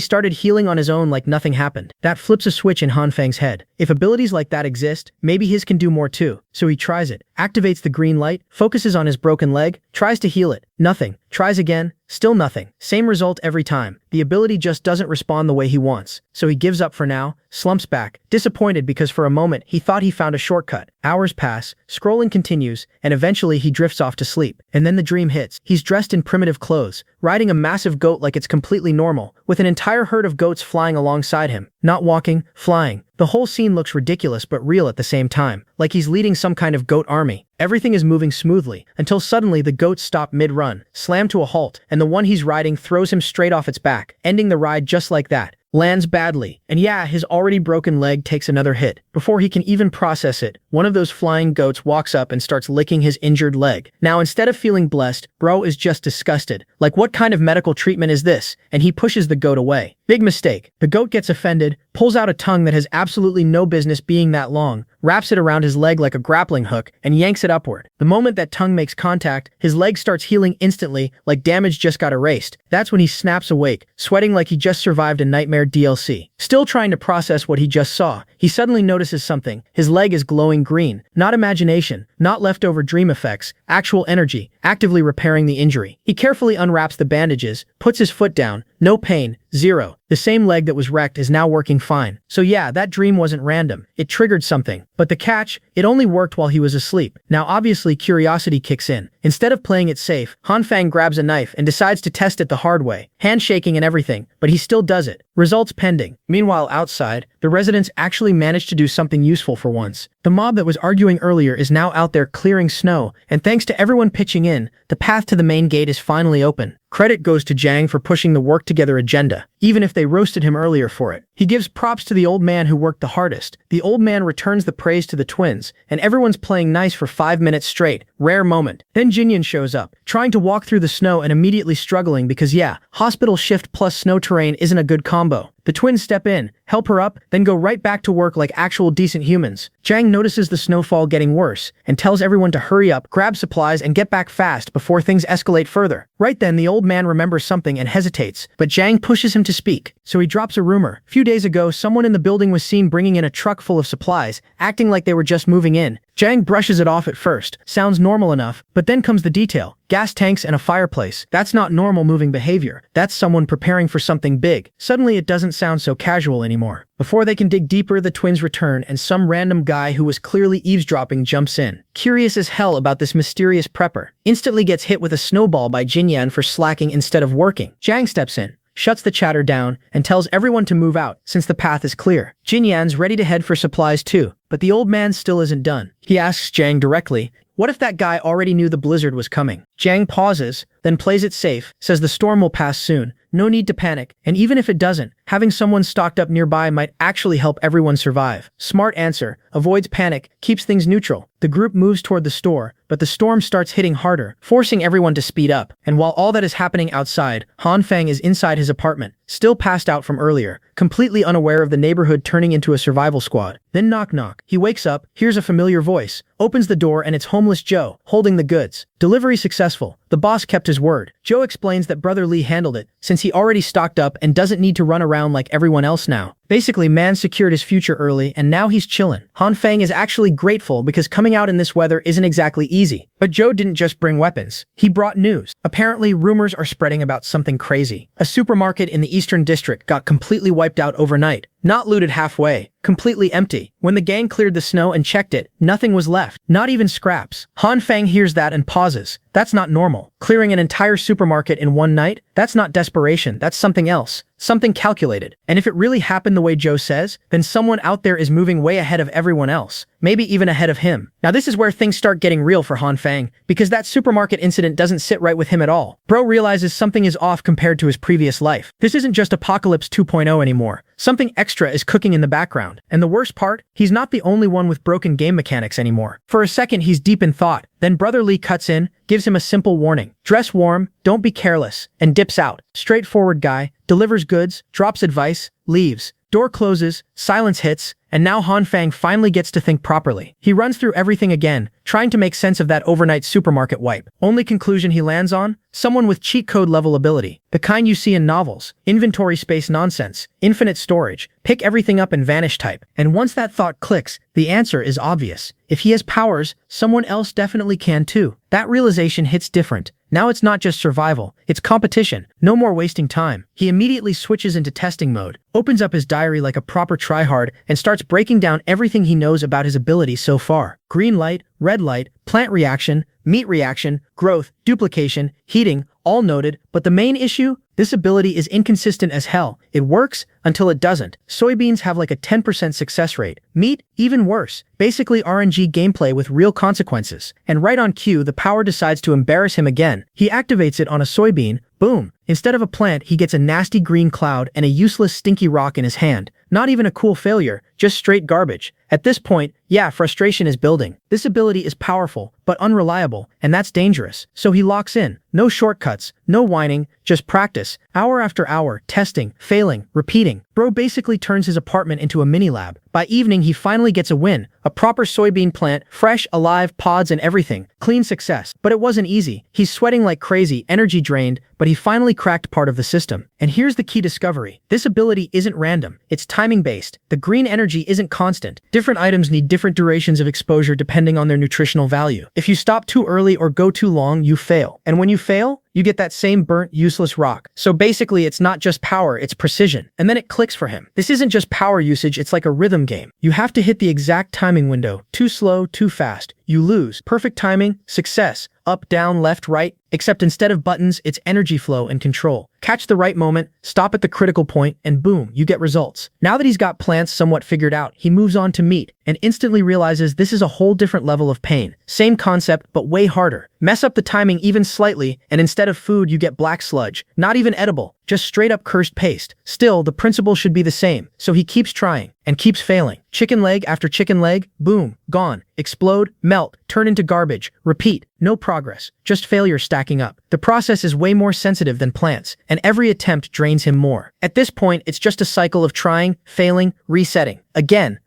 started healing on his own like nothing happened. That flips a switch in Han Fang's head. If abilities like that exist, maybe his can do more too. So he tries it, activates the green light, focuses on his broken leg, tries to heal it. Nothing. Tries again, still nothing. Same result every time. The ability just doesn't respond the way he wants. So he gives up for now, slumps back, disappointed because for a moment he thought he found a shortcut. Hours pass, scrolling continues, and eventually he drifts off to sleep. And then the dream hits. He's dressed in primitive clothes, riding a massive goat like it's completely normal, with an entire herd of goats flying alongside him. Not walking, flying. The whole scene looks ridiculous but real at the same time, like he's leading some kind of goat army. Everything is moving smoothly, until suddenly the goats stop mid-run, slam to a halt, and the one he's riding throws him straight off its back, ending the ride just like that. Lands badly, and yeah, his already broken leg takes another hit. Before he can even process it, one of those flying goats walks up and starts licking his injured leg. Now instead of feeling blessed, bro is just disgusted. Like, what kind of medical treatment is this? And he pushes the goat away. Big mistake. The goat gets offended, pulls out a tongue that has absolutely no business being that long, wraps it around his leg like a grappling hook, and yanks it upward. The moment that tongue makes contact, his leg starts healing instantly, like damage just got erased. That's when he snaps awake, sweating like he just survived a nightmare DLC. Still trying to process what he just saw, he suddenly notices something. His leg is glowing green. Not imagination, not leftover dream effects, actual energy, actively repairing the injury. He carefully unwraps the bandages, puts his foot down. No pain, zero. The same leg that was wrecked is now working fine. So yeah, that dream wasn't random. It triggered something. But the catch, it only worked while he was asleep. Now obviously curiosity kicks in. Instead of playing it safe, Han Fang grabs a knife and decides to test it the hard way. Handshaking and everything, but he still does it. Results pending. Meanwhile outside, the residents actually managed to do something useful for once. The mob that was arguing earlier is now out there clearing snow, and thanks to everyone pitching in, the path to the main gate is finally open. Credit goes to Jang for pushing the work together agenda, even if they roasted him earlier for it. He gives props to the old man who worked the hardest. The old man returns the praise to the twins, and everyone's playing nice for 5 minutes straight. Rare moment. Then Jinyan shows up, trying to walk through the snow and immediately struggling because yeah, hospital shift plus snow terrain isn't a good combo. The twins step in, help her up, then go right back to work like actual decent humans. Jang notices the snowfall getting worse, and tells everyone to hurry up, grab supplies, and get back fast before things escalate further. Right then, the old man remembers something and hesitates, but Jang pushes him to speak. So he drops a rumor. A few days ago, someone in the building was seen bringing in a truck full of supplies, acting like they were just moving in. Jang brushes it off at first. Sounds normal enough, but then comes the detail. Gas tanks and a fireplace. That's not normal moving behavior. That's someone preparing for something big. Suddenly it doesn't sound so casual anymore. Before they can dig deeper, the twins return and some random guy who was clearly eavesdropping jumps in. Curious as hell about this mysterious prepper. Instantly gets hit with a snowball by Jinyan for slacking instead of working. Jang steps in, shuts the chatter down, and tells everyone to move out since the path is clear. Jinyan's ready to head for supplies too, but the old man still isn't done. He asks Jang directly, what if that guy already knew the blizzard was coming? Jang pauses, then plays it safe, says the storm will pass soon, no need to panic, and even if it doesn't, having someone stocked up nearby might actually help everyone survive. Smart answer, avoids panic, keeps things neutral. The group moves toward the store, but the storm starts hitting harder, forcing everyone to speed up. And while all that is happening outside, Han Fang is inside his apartment, still passed out from earlier, completely unaware of the neighborhood turning into a survival squad. Then knock knock. He wakes up, hears a familiar voice, opens the door, and it's homeless Joe, holding the goods. Delivery successful. The boss kept his word. Joe explains that Brother Lee handled it, since he already stocked up and doesn't need to run around like everyone else now. Basically, man secured his future early, and now he's chillin'. Han Fang is actually grateful because coming out in this weather isn't exactly easy. But Joe didn't just bring weapons. He brought news. Apparently, rumors are spreading about something crazy. A supermarket in the Eastern District got completely wiped out overnight. Not looted halfway, completely empty. When the gang cleared the snow and checked it, nothing was left, not even scraps. Han Fang hears that and pauses. That's not normal. Clearing an entire supermarket in one night? That's not desperation, that's something else. Something calculated. And if it really happened the way Joe says, then someone out there is moving way ahead of everyone else. Maybe even ahead of him. Now this is where things start getting real for Han Fang, because that supermarket incident doesn't sit right with him at all. Bro realizes something is off compared to his previous life. This isn't just Apocalypse 2.0 anymore. Something extra is cooking in the background. And the worst part? He's not the only one with broken game mechanics anymore. For a second he's deep in thought. Then Brother Lee cuts in, gives him a simple warning. Dress warm, don't be careless, and dips out. Straightforward guy, delivers goods, drops advice, leaves. Door closes, silence hits, and now Han Fang finally gets to think properly. He runs through everything again, trying to make sense of that overnight supermarket wipe. Only conclusion he lands on? Someone with cheat code level ability. The kind you see in novels. Inventory space nonsense. Infinite storage. Pick everything up and vanish type. And once that thought clicks, the answer is obvious. If he has powers, someone else definitely can too. That realization hits different. Now it's not just survival, it's competition. No more wasting time. He immediately switches into testing mode, opens up his diary like a proper tryhard, and starts breaking down everything he knows about his abilities so far. Green light, red light, plant reaction, meat reaction, growth, duplication, heating, all noted, but the main issue? This ability is inconsistent as hell. It works until it doesn't. Soybeans have like a 10% success rate. Meat? Even worse. Basically RNG gameplay with real consequences. And right on cue, the power decides to embarrass him again. He activates it on a soybean. Boom. Instead of a plant, he gets a nasty green cloud and a useless stinky rock in his hand. Not even a cool failure, just straight garbage. At this point, yeah, frustration is building. This ability is powerful, but unreliable, and that's dangerous. So he locks in. No shortcuts, no whining, just practice. Hour after hour, testing, failing, repeating. Bro basically turns his apartment into a mini-lab. By evening, he finally gets a win. A proper soybean plant, fresh, alive, pods and everything. Clean success. But it wasn't easy. He's sweating like crazy, energy drained, but he finally cracked part of the system. And here's the key discovery. This ability isn't random. It's timing-based. The green energy isn't constant. Different items need different durations of exposure depending on their nutritional value. If you stop too early or go too long, you fail. And when you fail, you get that same burnt, useless rock. So basically, it's not just power, it's precision. And then it clicks for him. This isn't just power usage, it's like a rhythm game. You have to hit the exact timing window. Too slow, too fast. You lose. Perfect timing, success. Up, down, left, right. Except instead of buttons, it's energy flow and control. Catch the right moment, stop at the critical point, and boom, you get results. Now that he's got plants somewhat figured out, he moves on to meat, and instantly realizes this is a whole different level of pain. Same concept, but way harder. Mess up the timing even slightly, and instead of food, you get black sludge. Not even edible, just straight up cursed paste. Still, the principle should be the same, so he keeps trying, and keeps failing. Chicken leg after chicken leg, boom, gone. Explode, melt, turn into garbage, repeat. No progress, just failure stacking up. The process is way more sensitive than plants, and every attempt drains him more. At this point, it's just a cycle of trying, failing, resetting. Again,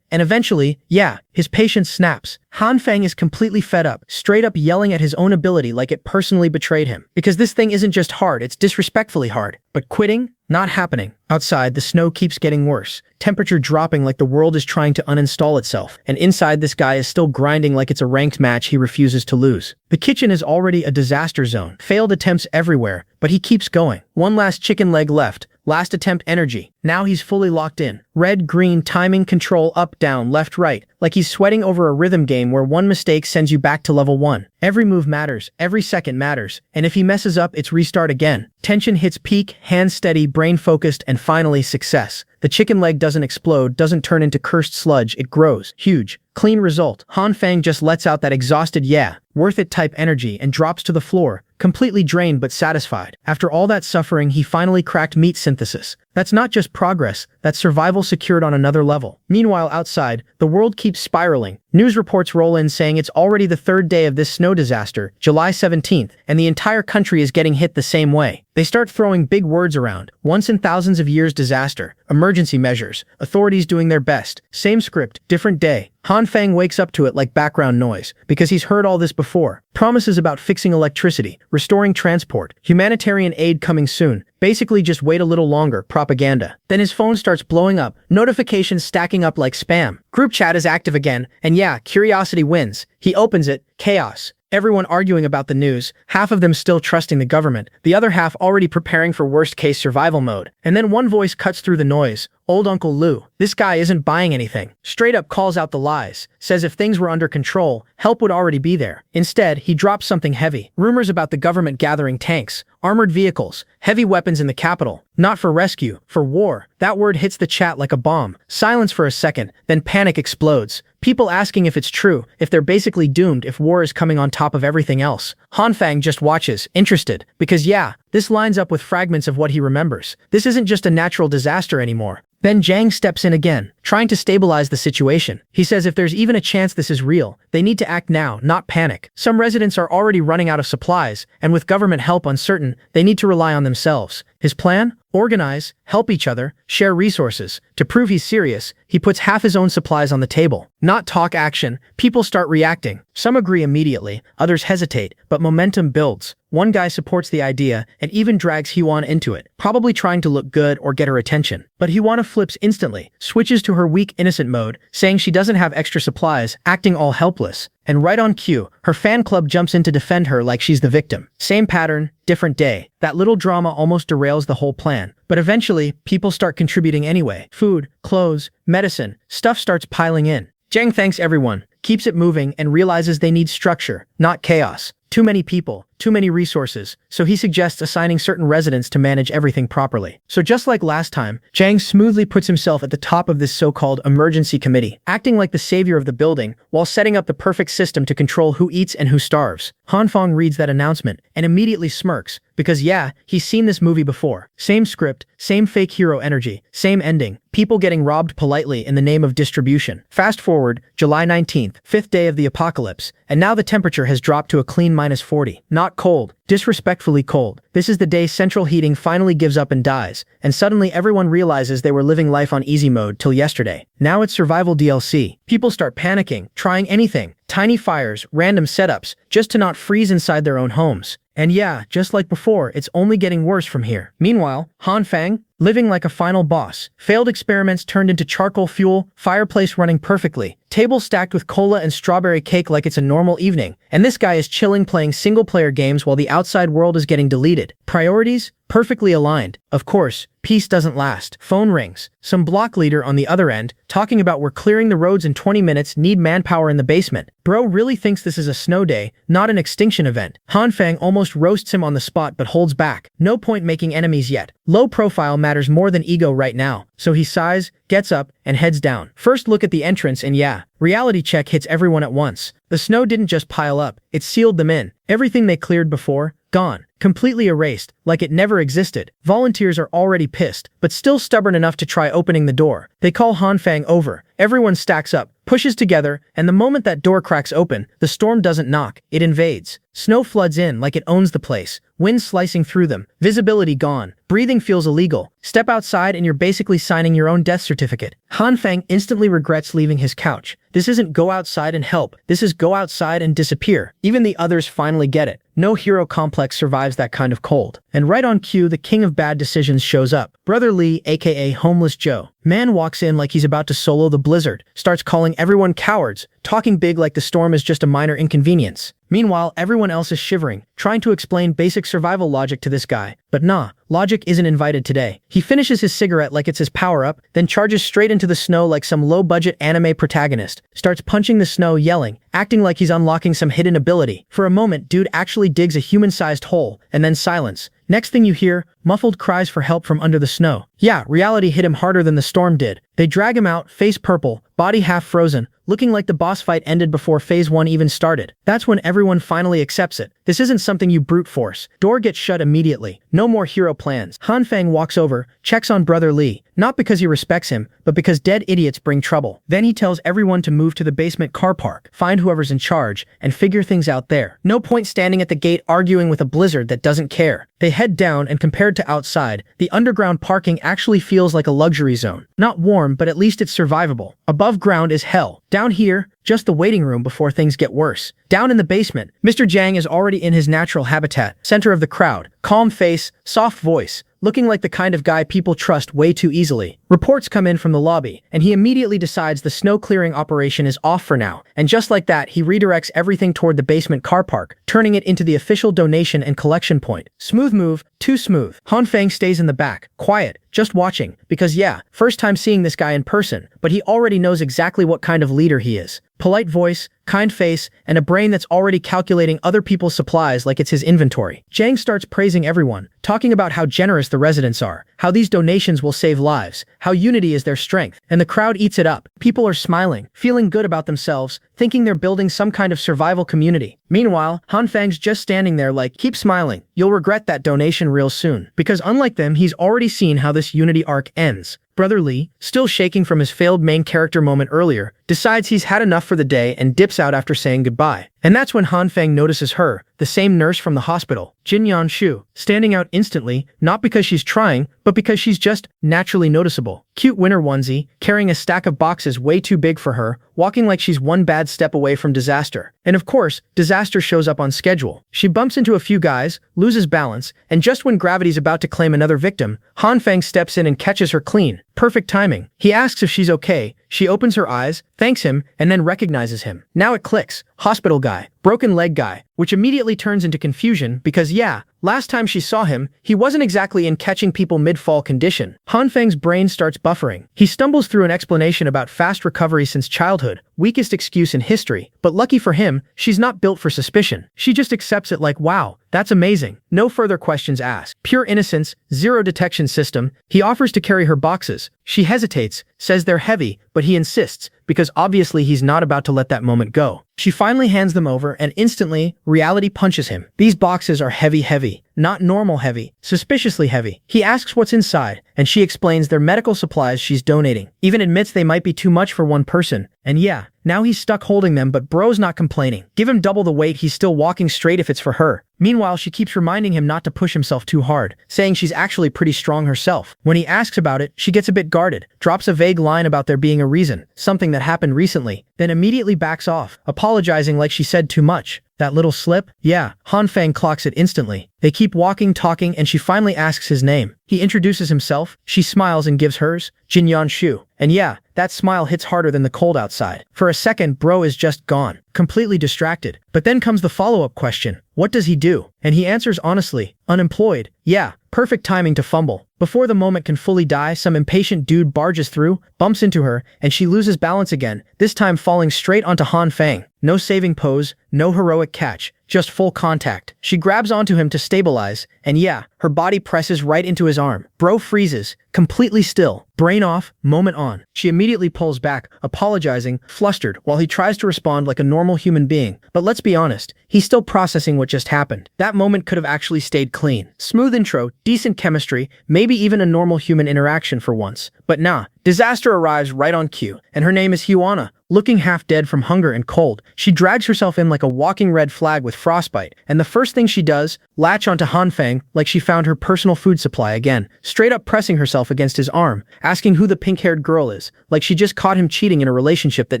and eventually, yeah, his patience snaps. Han Fang is completely fed up, straight up yelling at his own ability like it personally betrayed him. Because this thing isn't just hard, it's disrespectfully hard. But quitting? Not happening. Outside, the snow keeps getting worse. Temperature dropping like the world is trying to uninstall itself. And inside, this guy is still grinding like it's a ranked match he refuses to lose. The kitchen is already a disaster zone. Failed attempts everywhere, but he keeps going. One last chicken leg left. Last attempt energy. Now he's fully locked in. Red, green, timing, control, up, down, left, right. Like he's sweating over a rhythm game where one mistake sends you back to level 1. Every move matters, every second matters, and if he messes up, it's restart again. Tension hits peak, hands steady, brain focused, and finally success. The chicken leg doesn't explode, doesn't turn into cursed sludge, it grows. Huge. Clean result. Han Fang just lets out that exhausted yeah, worth it type energy and drops to the floor, completely drained but satisfied. After all that suffering, he finally cracked meat synthesis. That's not just progress, that's survival secured on another level. Meanwhile, outside, the world keeps spiraling. News reports roll in saying it's already the third day of this snow disaster, July 17th, and the entire country is getting hit the same way. They start throwing big words around. Once in thousands of years disaster, emergency measures, authorities doing their best. Same script, different day. Han Fang wakes up to it like background noise, because he's heard all this before. before. Promises about fixing electricity, restoring transport, humanitarian aid coming soon. Basically just wait a little longer, propaganda. Then his phone starts blowing up, notifications stacking up like spam. Group chat is active again, and yeah, curiosity wins. He opens it, chaos. Everyone arguing about the news, half of them still trusting the government, the other half already preparing for worst-case survival mode. And then one voice cuts through the noise. Old Uncle Lou. This guy isn't buying anything. Straight up calls out the lies. Says if things were under control, help would already be there. Instead, he drops something heavy. Rumors about the government gathering tanks, armored vehicles, heavy weapons in the capital. Not for rescue, for war. That word hits the chat like a bomb. Silence for a second, then panic explodes. People asking if it's true, if they're basically doomed if war is coming on top of everything else. Hanfang just watches, interested, because yeah, this lines up with fragments of what he remembers. This isn't just a natural disaster anymore. Then Zhang steps in again, trying to stabilize the situation. He says if there's even a chance this is real, they need to act now, not panic. Some residents are already running out of supplies, and with government help uncertain, they need to rely on themselves. His plan? Organize, help each other, share resources. To prove he's serious, he puts half his own supplies on the table. Not talk action, people start reacting. Some agree immediately, others hesitate, but momentum builds. One guy supports the idea and even drags Hyewon into it, probably trying to look good or get her attention. But Hyewon flips instantly, switches to her weak innocent mode, saying she doesn't have extra supplies, acting all helpless. And right on cue, her fan club jumps in to defend her like she's the victim. Same pattern, different day. That little drama almost derails the whole plan. But eventually, people start contributing anyway. Food, clothes, medicine, stuff starts piling in. Zhang thanks everyone, keeps it moving, and realizes they need structure, not chaos. Too many people, too many resources, so he suggests assigning certain residents to manage everything properly. So just like last time, Zhang smoothly puts himself at the top of this so-called emergency committee, acting like the savior of the building while setting up the perfect system to control who eats and who starves. Hanfang reads that announcement and immediately smirks, because yeah, he's seen this movie before. Same script, same fake hero energy, same ending, people getting robbed politely in the name of distribution. Fast forward, July 19th, 5th day of the apocalypse, and now the temperature has dropped to a clean -40. Not cold, disrespectfully cold. This is the day central heating finally gives up and dies, and suddenly everyone realizes they were living life on easy mode till yesterday. Now it's survival DLC. People start panicking, trying anything. Tiny fires, random setups, just to not freeze inside their own homes. And yeah, just like before, it's only getting worse from here. Meanwhile, Hanfang, living like a final boss. Failed experiments turned into charcoal fuel, fireplace running perfectly, table stacked with cola and strawberry cake like it's a normal evening. And this guy is chilling playing single-player games while the outside world is getting deleted. Priorities? Perfectly aligned. Of course, peace doesn't last. Phone rings. Some block leader on the other end, talking about we're clearing the roads in 20 minutes, need manpower in the basement. Bro really thinks this is a snow day, not an extinction event. Hanfang almost roasts him on the spot but holds back. No point making enemies yet. Low profile matters more than ego right now. So he sighs, gets up, and heads down. First look at the entrance and yeah, reality check hits everyone at once. The snow didn't just pile up, it sealed them in. Everything they cleared before, gone. Completely erased, like it never existed. Volunteers are already pissed, but still stubborn enough to try opening the door. They call Hanfang over. Everyone stacks up, pushes together, and the moment that door cracks open, the storm doesn't knock, it invades. Snow floods in like it owns the place, wind slicing through them, visibility gone, breathing feels illegal. Step outside and you're basically signing your own death certificate. Hanfang instantly regrets leaving his couch. This isn't go outside and help, this is go outside and disappear. Even the others finally get it. No hero complex survives that kind of cold. And right on cue, the king of bad decisions shows up. Brother Lee, aka Homeless Joe. Man walks in like he's about to solo the blizzard, starts calling everyone cowards, talking big like the storm is just a minor inconvenience. Meanwhile, everyone else is shivering, trying to explain basic survival logic to this guy. But nah, logic isn't invited today. He finishes his cigarette like it's his power-up, then charges straight into the snow like some low-budget anime protagonist, starts punching the snow, yelling, acting like he's unlocking some hidden ability. For a moment, dude actually digs a human-sized hole, and then silence. Next thing you hear, muffled cries for help from under the snow. Yeah, reality hit him harder than the storm did. They drag him out, face purple, body half frozen, looking like the boss fight ended before phase 1 even started. That's when everyone finally accepts it. This isn't something you brute force. Door gets shut immediately. No more hero plans. Hanfang walks over, checks on Brother Lee, not because he respects him, but because dead idiots bring trouble. Then he tells everyone to move to the basement car park, find whoever's in charge, and figure things out there. No point standing at the gate arguing with a blizzard that doesn't care. They head down, and compared compared to outside, the underground parking actually feels like a luxury zone. Not warm, but at least it's survivable. Above ground is hell. Down here, just the waiting room before things get worse. Down in the basement, Mr. Jang is already in his natural habitat, center of the crowd, calm face, soft voice, looking like the kind of guy people trust way too easily. Reports come in from the lobby, and he immediately decides the snow clearing operation is off for now, and just like that, he redirects everything toward the basement car park, turning it into the official donation and collection point. Smooth move, too smooth. Han Feng stays in the back, quiet, just watching, because yeah, first time seeing this guy in person, but he already knows exactly what kind of leader he is. Polite voice, kind face, and a brain that's already calculating other people's supplies like it's his inventory. Jang starts praising everyone, talking about how generous the residents are, how these donations will save lives, how unity is their strength, and the crowd eats it up. People are smiling, feeling good about themselves, thinking they're building some kind of survival community. Meanwhile, Han Feng's just standing there like, keep smiling, you'll regret that donation real soon. Because unlike them, he's already seen how this unity arc ends. Brother Lee, still shaking from his failed main character moment earlier, decides he's had enough for the day and dips out after saying goodbye. And that's when Han Feng notices her, the same nurse from the hospital, Jin Yan Shu, standing out instantly, not because she's trying, but because she's just naturally noticeable. Cute winter onesie, carrying a stack of boxes way too big for her, walking like she's one bad step away from disaster. And of course, disaster shows up on schedule. She bumps into a few guys, loses balance, and just when gravity's about to claim another victim, Han Feng steps in and catches her clean. Perfect timing. He asks if she's okay, she opens her eyes, thanks him, and then recognizes him. Now it clicks. Hospital guy. Broken leg guy. Which immediately turns into confusion because yeah, last time she saw him, he wasn't exactly in catching people mid-fall condition. Han Feng's brain starts buffering. He stumbles through an explanation about fast recovery since childhood, weakest excuse in history, but lucky for him, she's not built for suspicion. She just accepts it like, wow, that's amazing. No further questions asked. Pure innocence, zero detection system. He offers to carry her boxes. She hesitates, says they're heavy, but he insists, because obviously he's not about to let that moment go. She finally hands them over and instantly, reality punches him. These boxes are heavy, not normal heavy, suspiciously heavy. He asks what's inside, and she explains they're medical supplies she's donating. Even admits they might be too much for one person. And yeah, now he's stuck holding them, but bro's not complaining. Give him double the weight, he's still walking straight if it's for her. Meanwhile, she keeps reminding him not to push himself too hard, saying she's actually pretty strong herself. When he asks about it, she gets a bit guarded, drops a vague line about there being a reason, something that happened recently, then immediately backs off, apologizing like she said too much. That little slip? Yeah, Han Feng clocks it instantly. They keep walking, talking, and she finally asks his name. He introduces himself, she smiles and gives hers, Jin Yan Shu. And yeah, that smile hits harder than the cold outside. For a second, bro is just gone, completely distracted. But then comes the follow-up question. What does he do? And he answers honestly, unemployed. Yeah, perfect timing to fumble. Before the moment can fully die, some impatient dude barges through, bumps into her, and she loses balance again, this time falling straight onto Han Feng. No saving pose, no heroic catch, just full contact. She grabs onto him to stabilize, and yeah, her body presses right into his arm. Bro freezes, completely still, brain off, moment on. She immediately pulls back, apologizing, flustered, while he tries to respond like a normal human being. But let's be honest, he's still processing what just happened. That moment could have actually stayed clean. Smooth intro, decent chemistry, maybe even a normal human interaction for once. But nah, disaster arrives right on cue, and her name is Huana. Looking half dead from hunger and cold, she drags herself in like a walking red flag with frostbite, and the first thing she does, latch onto Han Feng like she found her personal food supply again, straight up pressing herself against his arm, asking who the pink-haired girl is, like she just caught him cheating in a relationship that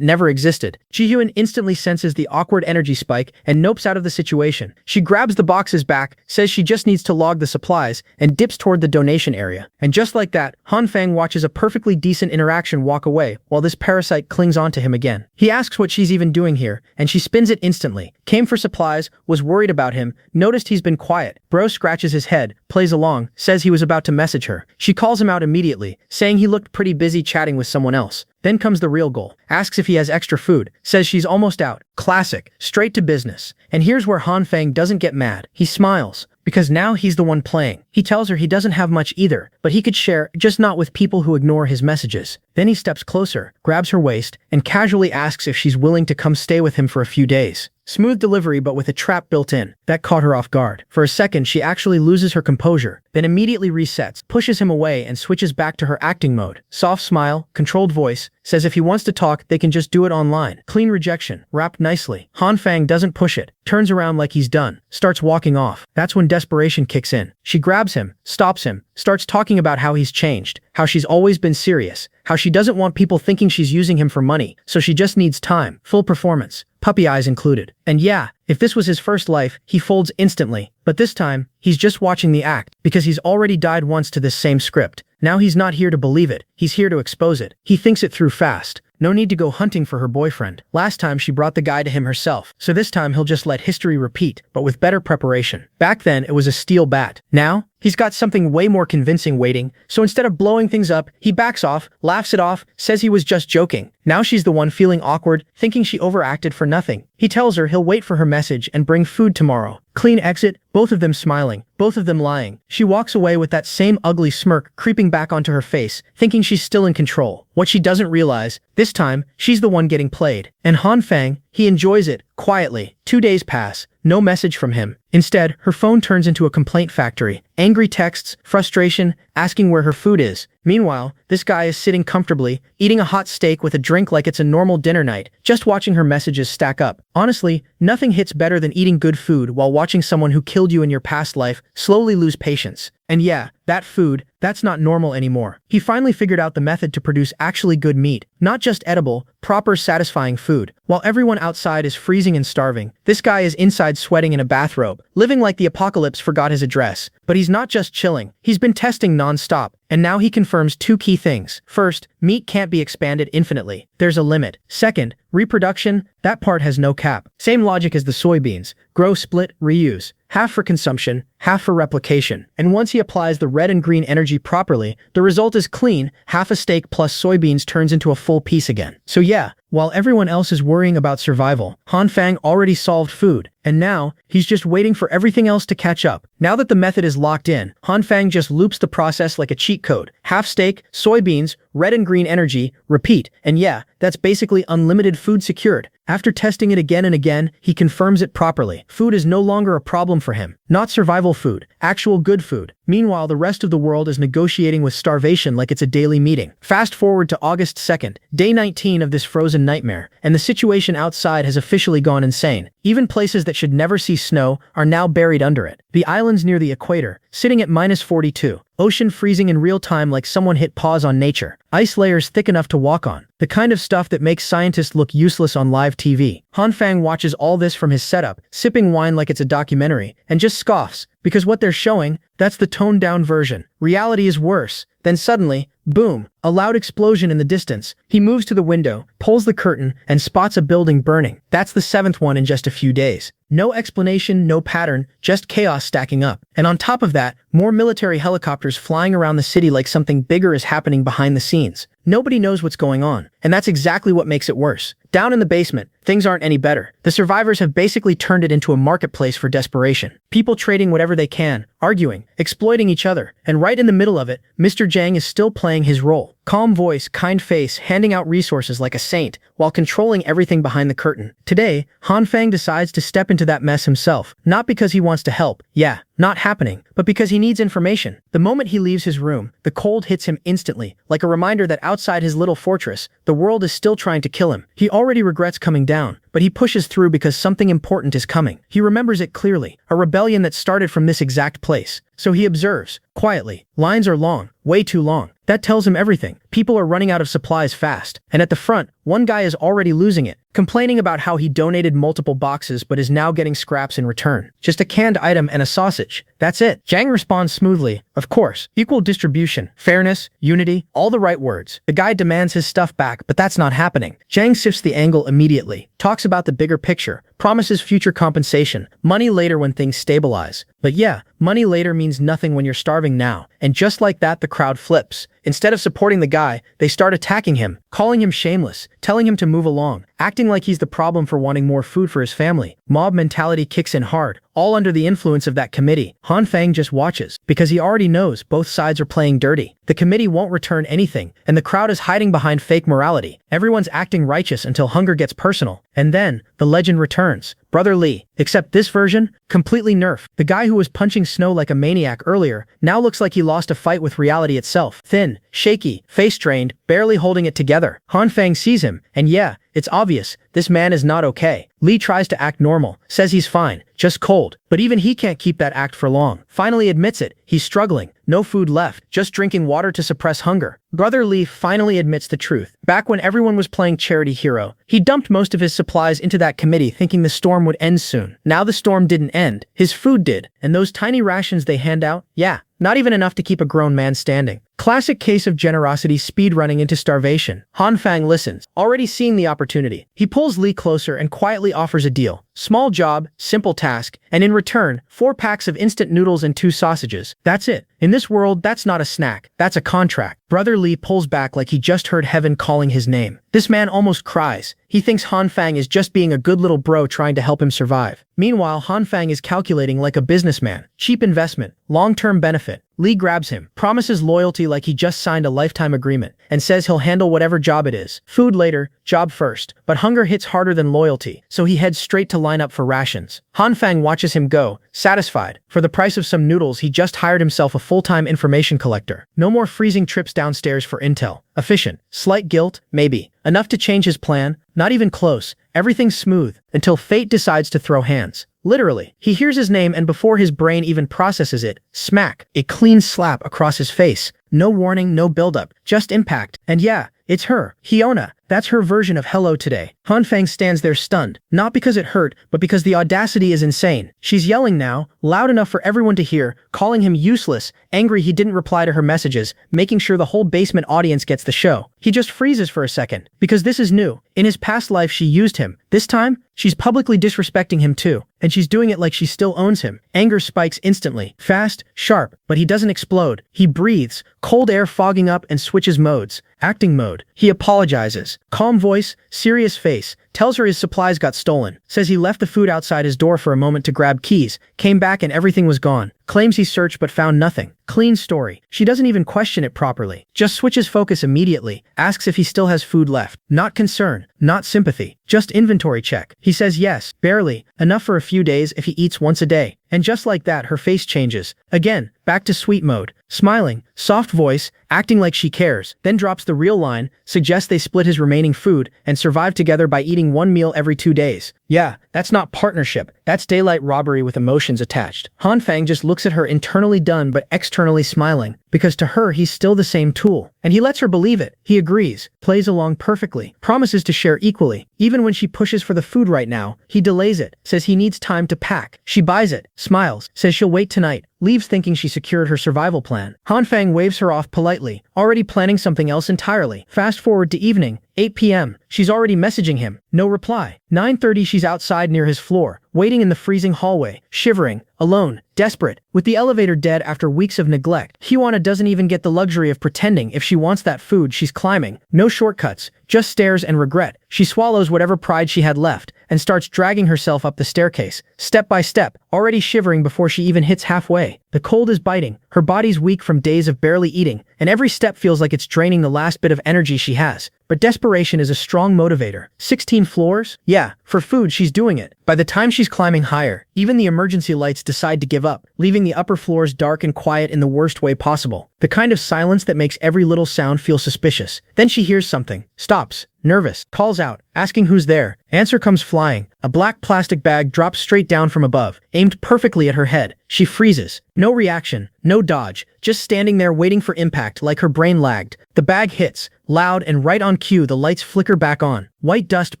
never existed. Ji-hyun instantly senses the awkward energy spike and nopes out of the situation. She grabs the boxes back, says she just needs to log the supplies, and dips toward the donation area. And just like that, Han Feng watches a perfectly decent interaction walk away, while this parasite clings onto him again. He asks what she's even doing here, and she spins it instantly. Came for supplies, was worried about him, noticed he's been quiet. Bro scratches his head, plays along, says he was about to message her. She calls him out immediately, saying he looked pretty busy chatting with someone else. Then comes the real goal. Asks if he has extra food, says she's almost out. Classic, straight to business. And here's where Han Feng doesn't get mad. He smiles, because now he's the one playing. He tells her he doesn't have much either, but he could share, just not with people who ignore his messages. Then he steps closer, grabs her waist, and casually asks if she's willing to come stay with him for a few days. Smooth delivery but with a trap built in. That caught her off guard. For a second, she actually loses her composure, then immediately resets, pushes him away and switches back to her acting mode. Soft smile, controlled voice, says if he wants to talk, they can just do it online. Clean rejection, wrapped nicely. Han Fang doesn't push it, turns around like he's done, starts walking off. That's when desperation kicks in. She grabs him, stops him, starts talking about how he's changed, how she's always been serious, how she doesn't want people thinking she's using him for money, so she just needs time, full performance, puppy eyes included. And yeah, if this was his first life, he folds instantly. But this time, he's just watching the act, because he's already died once to this same script. Now he's not here to believe it, he's here to expose it. He thinks it through fast. No need to go hunting for her boyfriend. Last time she brought the guy to him herself, so this time he'll just let history repeat, but with better preparation. Back then, it was a steel bat. Now, he's got something way more convincing waiting, so instead of blowing things up, he backs off, laughs it off, says he was just joking. Now she's the one feeling awkward, thinking she overacted for nothing. He tells her he'll wait for her message and bring food tomorrow. Clean exit, both of them smiling, both of them lying. She walks away with that same ugly smirk creeping back onto her face, thinking she's still in control. What she doesn't realize, this time, she's the one getting played. And Han Fang, he enjoys it, quietly. 2 days pass, no message from him. Instead, her phone turns into a complaint factory. Angry texts, frustration, asking where her food is. Meanwhile, this guy is sitting comfortably, eating a hot steak with a drink like it's a normal dinner night, just watching her messages stack up. Honestly, nothing hits better than eating good food while watching someone who killed you in your past life slowly lose patience. And yeah, that food, that's not normal anymore. He finally figured out the method to produce actually good meat, not just edible, proper satisfying food. While everyone outside is freezing and starving, this guy is inside sweating in a bathrobe, living like the apocalypse forgot his address. But he's not just chilling, he's been testing non-stop, and now he confirms 2 key things. First, meat can't be expanded infinitely. There's a limit. Second, reproduction, that part has no cap. Same logic as the soybeans. Grow, split, reuse. Half for consumption, half for replication. And once he applies the red and green energy properly, the result is clean. Half a steak plus soybeans turns into a full piece again. So yeah, while everyone else is worrying about survival, Han Fang already solved food. And now, he's just waiting for everything else to catch up. Now that the method is locked in, Han Fang just loops the process like a cheat code. Half steak, soybeans, red and green energy, repeat. And yeah, that's basically unlimited food secured. After testing it again and again, he confirms it properly. Food is no longer a problem for him. Not survival food, actual good food. Meanwhile, the rest of the world is negotiating with starvation like it's a daily meeting. Fast forward to August 2nd, day 19 of this frozen nightmare, and the situation outside has officially gone insane. Even places that should never see snow are now buried under it. The islands near the equator, sitting at -42. Ocean freezing in real time like someone hit pause on nature. Ice layers thick enough to walk on. The kind of stuff that makes scientists look useless on live TV. Han Fang watches all this from his setup, sipping wine like it's a documentary, and just scoffs, because what they're showing, that's the toned-down version. Reality is worse. Then suddenly, boom, a loud explosion in the distance. He moves to the window, pulls the curtain, and spots a building burning. That's the 7th one in just a few days. No explanation, no pattern, just chaos stacking up. And on top of that, more military helicopters flying around the city like something bigger is happening behind the scenes. Nobody knows what's going on, and that's exactly what makes it worse. Down in the basement, things aren't any better. The survivors have basically turned it into a marketplace for desperation. People trading whatever they can, arguing, exploiting each other, and right in the middle of it, Mr. Jang is still playing his role. Calm voice, kind face, handing out resources like a saint, while controlling everything behind the curtain. Today, Han Fang decides to step into that mess himself, not because he wants to help, yeah, not happening, but because he needs information. The moment he leaves his room, the cold hits him instantly, like a reminder that outside his little fortress, the world is still trying to kill him. He already regrets coming down, but he pushes through because something important is coming. He remembers it clearly, a rebellion that started from this exact place. So he observes, quietly. Lines are long, way too long. That tells him everything. People are running out of supplies fast. And at the front, one guy is already losing it, complaining about how he donated multiple boxes but is now getting scraps in return. Just a canned item and a sausage. That's it. Jang responds smoothly. Of course, equal distribution, fairness, unity, all the right words. The guy demands his stuff back, but that's not happening. Jang sifts the angle immediately, talks about the bigger picture, promises future compensation, money later when things stabilize. But yeah, money later means nothing when you're starving now. And just like that, the crowd flips. Instead of supporting the guy, they start attacking him, calling him shameless, telling him to move along, acting like he's the problem for wanting more food for his family. Mob mentality kicks in hard, all under the influence of that committee. Han Fang just watches, because he already knows both sides are playing dirty. The committee won't return anything, and the crowd is hiding behind fake morality. Everyone's acting righteous until hunger gets personal. And then, the legend returns. Brother Lee. Except this version, completely nerfed. The guy who was punching snow like a maniac earlier, now looks like he lost a fight with reality itself. Thin, shaky, face-strained, barely holding it together. Han Fang sees him, and yeah, it's obvious, this man is not okay. Lee tries to act normal, says he's fine, just cold. But even he can't keep that act for long. Finally admits it, he's struggling. No food left, just drinking water to suppress hunger. Brother Lee finally admits the truth. Back when everyone was playing charity hero, he dumped most of his supplies into that committee thinking the storm would end soon. Now the storm didn't end, his food did. And those tiny rations they hand out, yeah, not even enough to keep a grown man standing. Classic case of generosity speedrunning into starvation. Han Fang listens, already seeing the opportunity. He pulls Lee closer and quietly offers a deal. Small job, simple task, and in return, 4 packs of instant noodles and 2 sausages. That's it. In this world, that's not a snack, that's a contract. Brother Lee pulls back like he just heard heaven calling his name. This man almost cries. He thinks Han Fang is just being a good little bro trying to help him survive. Meanwhile, Han Fang is calculating like a businessman. Cheap investment, long-term benefit. Lee grabs him, promises loyalty like he just signed a lifetime agreement, and says he'll handle whatever job it is. Food later, job first. But hunger hits harder than loyalty, so he heads straight to line up for rations. Han Fang watches him go, satisfied. For the price of some noodles, he just hired himself a full-time information collector. No more freezing trips downstairs for intel. Efficient. Slight guilt? Maybe. Enough to change his plan? Not even close. Everything's smooth, until fate decides to throw hands. Literally. He hears his name and before his brain even processes it, smack, a clean slap across his face. No warning, no buildup, just impact. And yeah, it's her, Hyuna. That's her version of hello today. Han Fang stands there stunned, not because it hurt, but because the audacity is insane. She's yelling now, loud enough for everyone to hear, calling him useless, angry he didn't reply to her messages, making sure the whole basement audience gets the show. He just freezes for a second, because this is new. In his past life she used him. This time, she's publicly disrespecting him too, and she's doing it like she still owns him. Anger spikes instantly, fast, sharp, but he doesn't explode. He breathes, cold air fogging up and switches modes. Acting mode. He apologizes. Calm voice, serious face, tells her his supplies got stolen, says he left the food outside his door for a moment to grab keys, came back and everything was gone. Claims he searched but found nothing. Clean story. She doesn't even question it properly. Just switches focus immediately, asks if he still has food left. Not concern, not sympathy, just inventory check. He says yes, barely, enough for a few days if he eats once a day. And just like that her face changes. Again, back to sweet mode. Smiling, soft voice, acting like she cares, then drops the real line, suggests they split his remaining food and survive together by eating one meal every 2 days. Yeah, that's not partnership, that's daylight robbery with emotions attached. Han Fang just looks at her internally done but externally smiling, because to her he's still the same tool. And he lets her believe it. He agrees, plays along perfectly, promises to share equally. Even when she pushes for the food right now, he delays it, says he needs time to pack. She buys it, smiles, says she'll wait tonight, leaves thinking she secured her survival plan. Han Fang waves her off politely, already planning something else entirely. Fast forward to evening, 8 p.m. She's already messaging him. No reply. 9:30 she's outside near his floor, waiting in the freezing hallway, shivering, alone, desperate, with the elevator dead after weeks of neglect. Hyuna doesn't even get the luxury of pretending if she wants that food she's climbing. No shortcuts, just stairs and regret. She swallows whatever pride she had left and starts dragging herself up the staircase, step by step, already shivering before she even hits halfway. The cold is biting, her body's weak from days of barely eating, and every step feels like it's draining the last bit of energy she has. But desperation is a strong motivator. 16 floors? Yeah, for food she's doing it. By the time she's climbing higher, even the emergency lights decide to give up, leaving the upper floors dark and quiet in the worst way possible. The kind of silence that makes every little sound feel suspicious. Then she hears something, stops, nervous, calls out, asking who's there. Answer comes flying. A black plastic bag drops straight down from above, aimed perfectly at her head. She freezes. No reaction, no dodge, just standing there waiting for impact like her brain lagged. The bag hits, loud and right on cue the lights flicker back on. White dust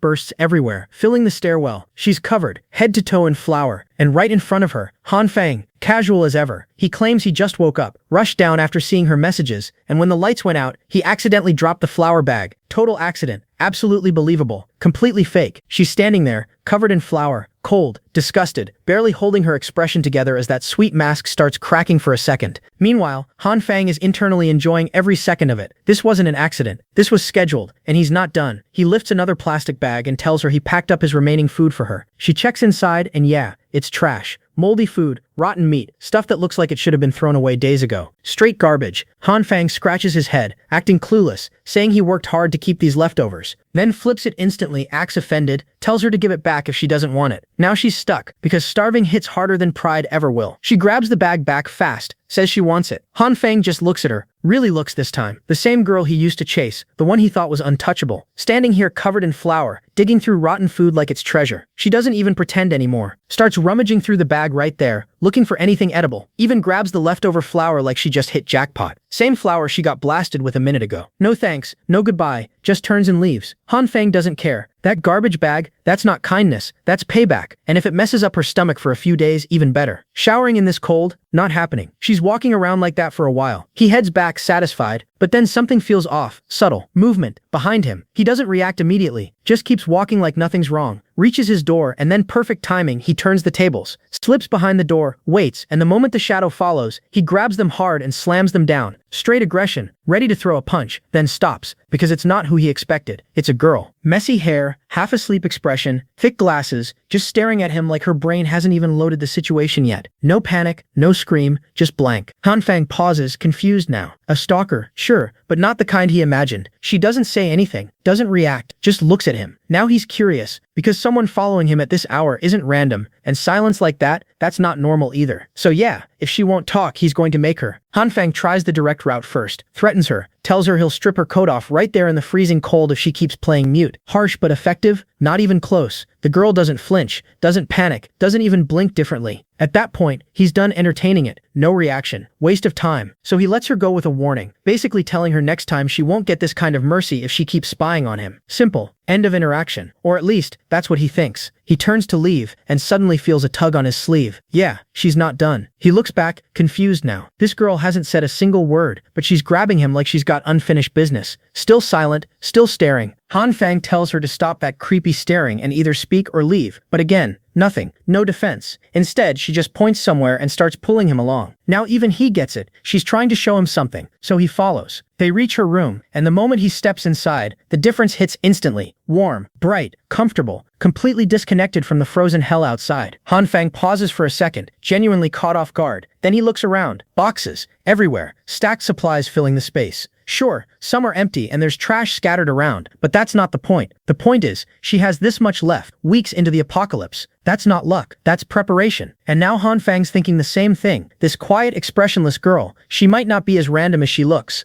bursts everywhere, filling the stairwell. She's covered, head to toe in flour, and right in front of her, Han Fang, casual as ever. He claims he just woke up, rushed down after seeing her messages, and when the lights went out, he accidentally dropped the flour bag. Total accident. Absolutely believable. Completely fake. She's standing there, covered in flour, cold, disgusted, barely holding her expression together as that sweet mask starts cracking for a second. Meanwhile, Han Fang is internally enjoying every second of it. This wasn't an accident. This was scheduled, and he's not done. He lifts another plastic bag and tells her he packed up his remaining food for her. She checks inside, and yeah, it's trash. Moldy food, rotten meat, stuff that looks like it should have been thrown away days ago. Straight garbage. Han Fang scratches his head, acting clueless, saying he worked hard to keep these leftovers. Then flips it instantly, acts offended, tells her to give it back if she doesn't want it. Now she's stuck, because starving hits harder than pride ever will. She grabs the bag back fast, says she wants it. Han Fang just looks at her, really looks this time. The same girl he used to chase, the one he thought was untouchable, standing here covered in flour, digging through rotten food like it's treasure. She doesn't even pretend anymore. Starts rummaging through the bag right there, looking for anything edible. Even grabs the leftover flour like she just hit jackpot. Same flour she got blasted with a minute ago. No thanks, no goodbye, just turns and leaves. Han Fang doesn't care. That garbage bag, that's not kindness, that's payback. And if it messes up her stomach for a few days, even better. Showering in this cold? Not happening. She's walking around like that for a while. He heads back satisfied, but then something feels off. Subtle. Movement. Behind him. He doesn't react immediately. Just keeps walking like nothing's wrong. Reaches his door, and then perfect timing, he turns the tables. Slips behind the door, waits, and the moment the shadow follows, he grabs them hard and slams them down. Straight aggression, ready to throw a punch, then stops, because it's not who he expected. It's a girl. Messy hair, half-asleep expression, thick glasses, just staring at him like her brain hasn't even loaded the situation yet. No panic, no scream, just blank. Han Fang pauses, confused now. A stalker, sure, but not the kind he imagined. She doesn't say anything, doesn't react, just looks at him. Now he's curious, because someone following him at this hour isn't random, and silence like that, that's not normal either. So yeah, if she won't talk, he's going to make her. Han Fang tries the direct route first, threatens her, tells her he'll strip her coat off right there in the freezing cold if she keeps playing mute. Harsh but effective? Not even close. The girl doesn't flinch, doesn't panic, doesn't even blink differently. At that point, he's done entertaining it. No reaction. Waste of time. So he lets her go with a warning, basically telling her next time she won't get this kind of mercy if she keeps spying on him. Simple. End of interaction. Or at least, that's what he thinks. He turns to leave, and suddenly feels a tug on his sleeve. Yeah, she's not done. He looks back, confused now. This girl hasn't said a single word, but she's grabbing him like she's got unfinished business. Still silent, still staring. Han Fang tells her to stop that creepy staring and either speak or leave, but again, nothing. No defense. Instead, she just points somewhere and starts pulling him along. Now even he gets it. She's trying to show him something, so he follows. They reach her room, and the moment he steps inside, the difference hits instantly. Warm, bright, comfortable, completely disconnected from the frozen hell outside. Han Fang pauses for a second, genuinely caught off guard. Then he looks around. Boxes, everywhere. Stacked supplies filling the space. Sure, some are empty and there's trash scattered around, but that's not the point. The point is, she has this much left, weeks into the apocalypse. That's not luck, that's preparation. And now Han Fang's thinking the same thing. This quiet, expressionless girl, she might not be as random as she looks.